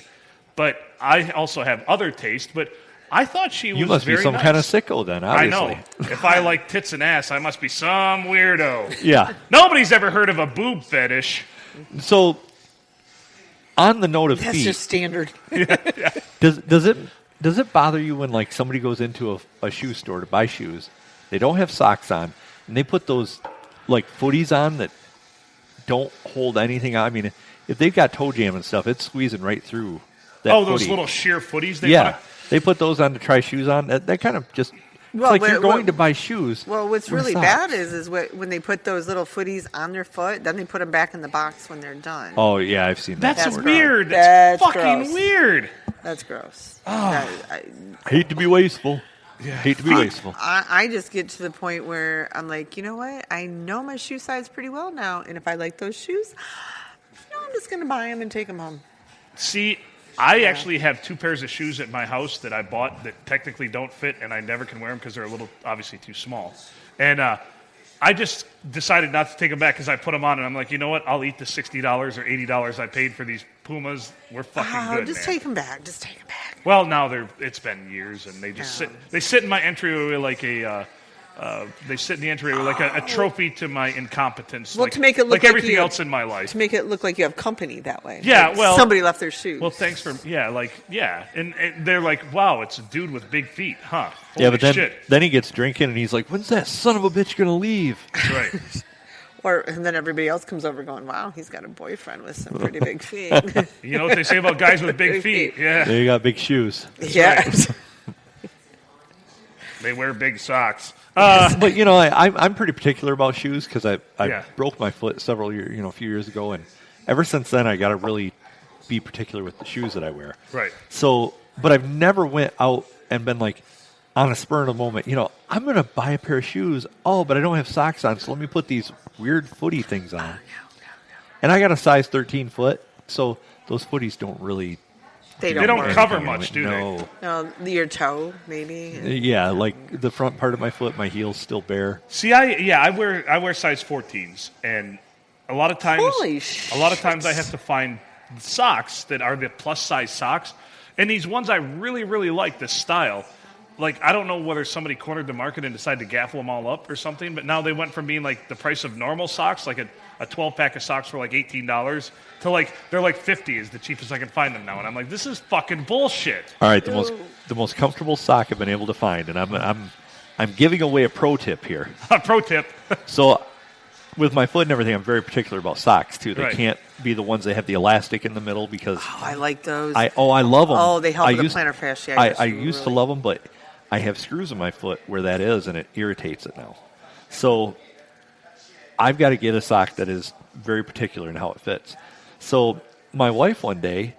but I also have other taste. But I thought she was You must be very some nice. kind of sicko then, obviously. I know. If I like tits and ass, I must be some weirdo. Yeah. Nobody's ever heard of a boob fetish. So, on the note of That's feet, just standard. does it bother you when somebody goes into a shoe store to buy shoes, they don't have socks on, and they put those footies on that don't hold anything on? I mean, if they've got toe jam and stuff, it's squeezing right through that Those footy. little sheer footies they Yeah, put? they put those on to try shoes on. That kind of just Well, it's like you're what- going to buy shoes. Well, what's wear really socks. bad is when they put those little footies on their foot, then they put them back in the box when they're done. Oh yeah, I've seen that. That's That's weird. gross. That's That's fucking gross. weird. That's gross. I hate to be wasteful. Hate to be wasteful. I just get to the point where I'm like, you know what? I know my shoe size pretty well now, and if I like those shoes, I'm just going to buy them and take them home. See, I actually have 2 pairs of shoes at my house that I bought that technically don't fit, and I never can wear them because they're a little, obviously, too small. And I just decided not to take them back because I put them on, and I'm like, you know what? I'll eat the $60 or $80 I paid for these Pumas. We're fucking good, Just man. take them back. Just take them back. Well, now it's been years, and they just sit. They sit in my entryway like a. They sit in the entryway like a trophy to my incompetence. Well, to make it look like like everything you- else in my life. To make it look like you have company that way. Yeah, Like well- somebody left their shoes. Well, thanks for and they're like, wow, it's a dude with big feet, huh? Holy Yeah, but shit. then he gets drinking and he's like, "When's that son of a bitch gonna leave?" That's right. And then everybody else comes over going, wow, he's got a boyfriend with some pretty big feet. You know what they say about guys with big feet? Yeah. They got big shoes. Yeah. They wear big socks. But, I'm pretty particular about shoes because I broke my foot a few years ago. And ever since then, I got to really be particular with the shoes that I wear. Right. So, but I've never went out and been like, on a spur of the moment, I'm going to buy a pair of shoes. Oh, but I don't have socks on, so let me put these weird footy things on. And I got a size 13 foot, so those footies don't really... They don't cover much, do they? No, your toe, maybe. Yeah, like the front part of my foot, my heel's still bare. See, I wear size 14s, and a lot of times I have to find socks that are the plus size socks, and these ones I really, really like this style. Like, I don't know whether somebody cornered the market and decided to gaffle them all up or something, but now they went from being like the price of normal socks, like a 12-pack of socks for like $18, to like they're like $50 is the cheapest I can find them now, and I'm like, this is fucking bullshit. All right, the most comfortable sock I've been able to find, and I'm giving away a pro tip here. A pro tip. So, with my foot and everything, I'm very particular about socks too. They Right. can't be the ones that have the elastic in the middle because I like those. I love them. Oh, they help with the plantar fasciitis. I used to love them, but I have screws in my foot where that is, and it irritates it now. So I've got to get a sock that is very particular in how it fits. So my wife one day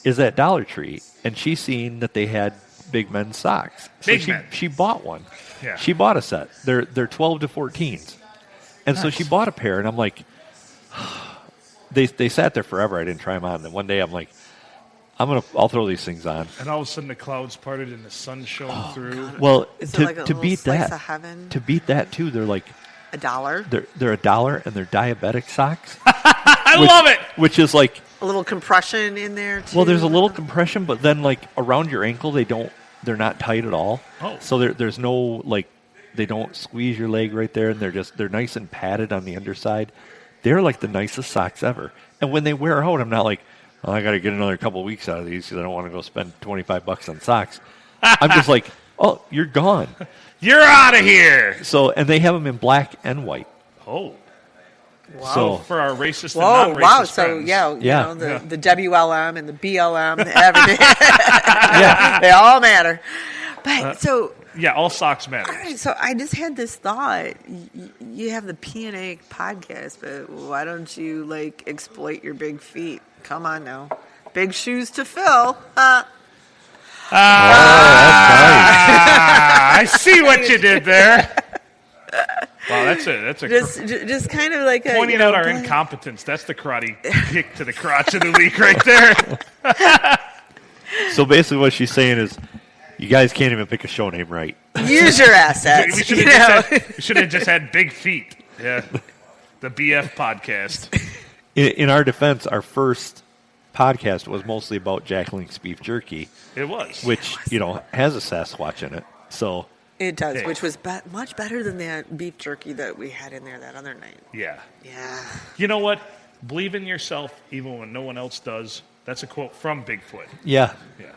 is at Dollar Tree, and she's seen that they had big men's socks. So she bought one. Yeah. She bought a set. They're 12 to 14s. And so she bought a pair, and I'm like, they sat there forever. I didn't try them on. And then one day I'm like, I'll throw these things on. And all of a sudden the clouds parted and the sun shone through. God. Well, Is it like a to little beat slice that, of heaven? to beat that too, they're like $1. they're $1, and they're diabetic socks. I love it. Which is like A little compression in there too. well, there's a little compression, but then like around your ankle, they're not tight at all. Oh. So there's no like they don't squeeze your leg right there, and they're nice and padded on the underside. They're like the nicest socks ever. And when they wear out, I'm not like, oh, I got to get another couple of weeks out of these because I don't want to go spend $25 on socks. I'm just like, oh, you're gone. You're out of here. So, and they have them in black and white. Oh. Wow. So For our racist and Whoa, non-racist wow. So, friends. yeah, the WLM and the BLM, everything. yeah, They all matter. But Yeah, all socks matter. all right, so I just had this thought. You have the P&A podcast, but why don't you, like, exploit your big feet? Come on now. Big shoes to fill. I see what you did there. Wow, that's a Just kind of like pointing out our incompetence. That's the karate kick to the crotch of the week right there. So basically what she's saying is, you guys can't even pick a show name right. Use your assets. We should have just had big feet. Yeah, the BF podcast. In our defense, our first podcast was mostly about Jack Link's beef jerky, It was. which has a Sasquatch in it. So It does, Hey. which was much better than that beef jerky that we had in there that other night. Yeah. Yeah. You know what? Believe in yourself even when no one else does. That's a quote from Bigfoot. yeah, Yeah.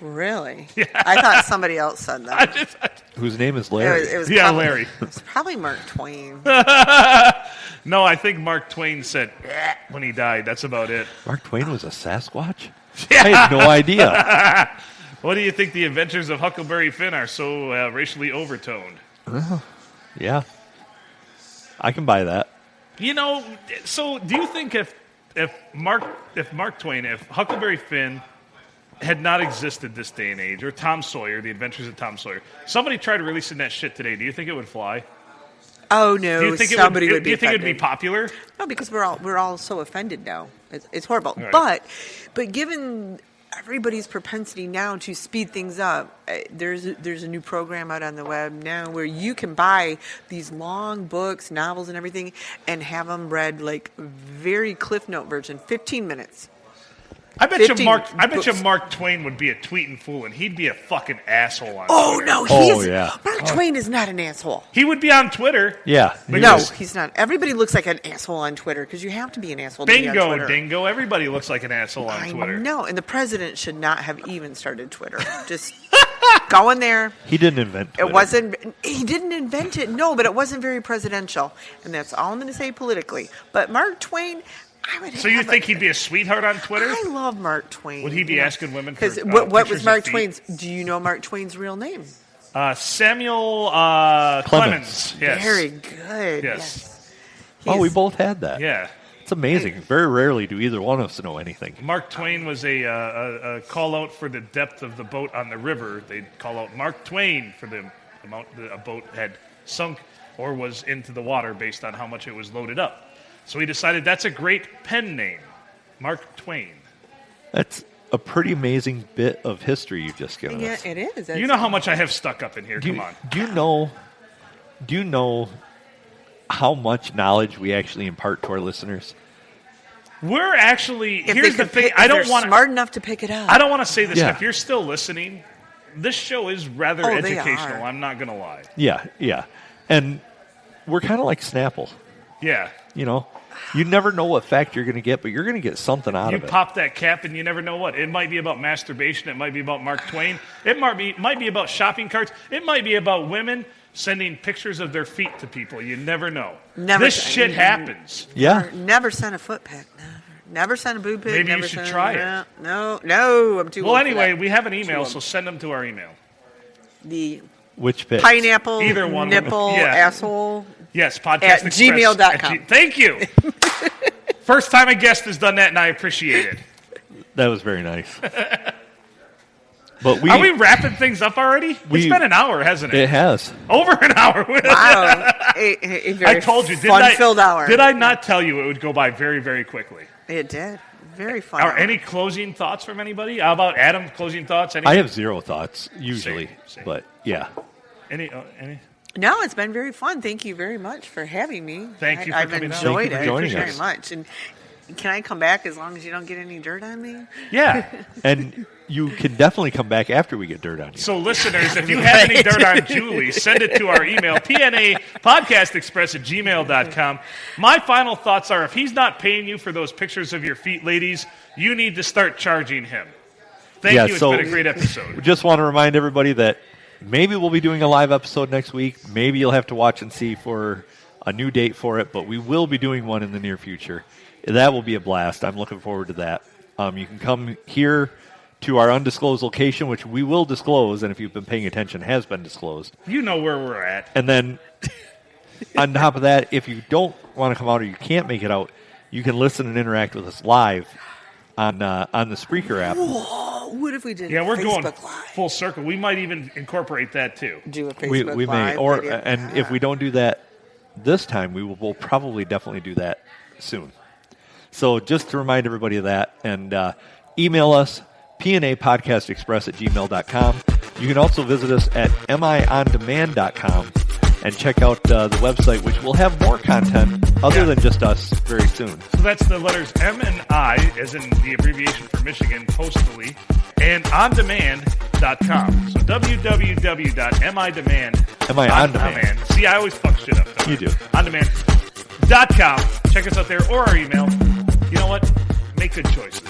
Really? Yeah. I thought somebody else said that. whose name is Larry. It was Yeah, probably, Larry. It was probably Mark Twain. No, I think Mark Twain said "Eh," when he died. That's about it. Mark Twain was a Sasquatch? I had no idea. What do you think the adventures of Huckleberry Finn are so racially overtoned? Yeah, I can buy that. So do you think if Huckleberry Finn had not existed this day and age, or Tom Sawyer, the adventures of Tom Sawyer, somebody tried releasing that shit today, do you think it would fly? Oh no! Do you think Somebody it would be do you think it would be offended. popular? No, because we're all so offended now. It's horrible. Right. But given everybody's propensity now to speed things up, there's a new program out on the web now where you can buy these long books, novels, and everything, and have them read like very Cliff Note version, 15 minutes. I bet you 15 books. Mark Twain would be a tweeting fool, and he'd be a fucking asshole on Oh Twitter. no, yeah. Mark Twain is not an asshole. He would be on Twitter. Yeah. No, he's not. Everybody looks like an asshole on Twitter because you have to be an asshole to be on Bingo, Twitter. dingo. Everybody looks like an asshole on I Twitter. know, and the president should not have even started Twitter. Just going there. He didn't invent Twitter. It wasn't. He didn't invent it. No, but it wasn't very presidential, and that's all I'm going to say politically. But Mark Twain, I would. So you think he'd be a sweetheart on Twitter? I love Mark Twain. Would he be asking women for Because what was pictures Mark of feet? Twain's? Do you know Mark Twain's real name? Samuel Clemens. Yes. Very good. Yes. Oh, we He's- both had that. Yeah. It's amazing. Very rarely do either one of us know anything. Mark Twain was a call out for the depth of the boat on the river. They'd call out Mark Twain for the amount a boat had sunk or was into the water based on how much it was loaded up. So he decided that's a great pen name, Mark Twain. That's a pretty amazing bit of history you've just given Yeah, us. it is. You know how much I have stuck up in here. Come on. Do you know how much knowledge we actually impart to our listeners? We're actually If here's they the could thing. pick- I if don't they're want smart enough to pick it up. I don't want to say this. Yeah. If you're still listening, this show is rather Oh, they educational. are. I'm not going to lie. Yeah. And we're kind of like Snapple. Yeah. You know, you never know what fact you're going to get, but you're going to get something out You of it. pop that cap and you never know what. It might be about masturbation. It might be about Mark Twain. It might be about shopping carts. It might be about women sending pictures of their feet to people. You never know. Never This say- shit happens. Yeah. Never send a foot pic. Never send a boob pic. Maybe you never should send- try it. No, I'm too Well, old for anyway, that. we have an email, Too so old. send them to our email. The Which bit? pineapple, Either one. nipple, Yeah. asshole. Yes, podcast At Express gmail.com. Thank you. First time a guest has done that, and I appreciate it. That was very nice. But Are we wrapping things up already? It's been an hour, hasn't it? It has. Over an hour. Wow. a very I told you. fun-filled hour. Did I not tell you it would go by very, very quickly? It did. Very fun. Are any closing thoughts from anybody? How about Adam? Closing thoughts? I have zero thoughts usually, Same. but yeah. Any? No, it's been very fun. Thank you very much for having me. Thank you for I've coming on. enjoyed Thank you for it joining very us. much. And can I come back as long as you don't get any dirt on me? Yeah. And you can definitely come back after we get dirt on you. So, listeners, if you have any dirt on Julie, send it to our email, pnapodcastexpress@gmail.com. My final thoughts are, if he's not paying you for those pictures of your feet, ladies, you need to start charging him. Thank you. It's been a great episode. We just want to remind everybody that maybe we'll be doing a live episode next week. Maybe you'll have to watch and see for a new date for it, but we will be doing one in the near future. That will be a blast. I'm looking forward to that. You can come here to our undisclosed location, which we will disclose, and if you've been paying attention, has been disclosed. You know where we're at. And then on top of that, if you don't want to come out or you can't make it out, you can listen and interact with us live on the Spreaker app. Oh, what if we did Yeah, we're Facebook going Live? full circle. We might even incorporate that, too. Do a Facebook We may, Live or video. and if we don't do that this time, we'll probably definitely do that soon. So just to remind everybody of that, and email us, pnapodcastexpress@gmail.com. You can also visit us at miondemand.com and check out the website, which will have more content other than just us very soon. So that's the letters M and I, as in the abbreviation for Michigan, postally, and ondemand.com. So www.midemand.com. Am I on demand? See, I always fuck shit up. You do. ondemand.com. Check us out there or our email. You know what? Make good choices.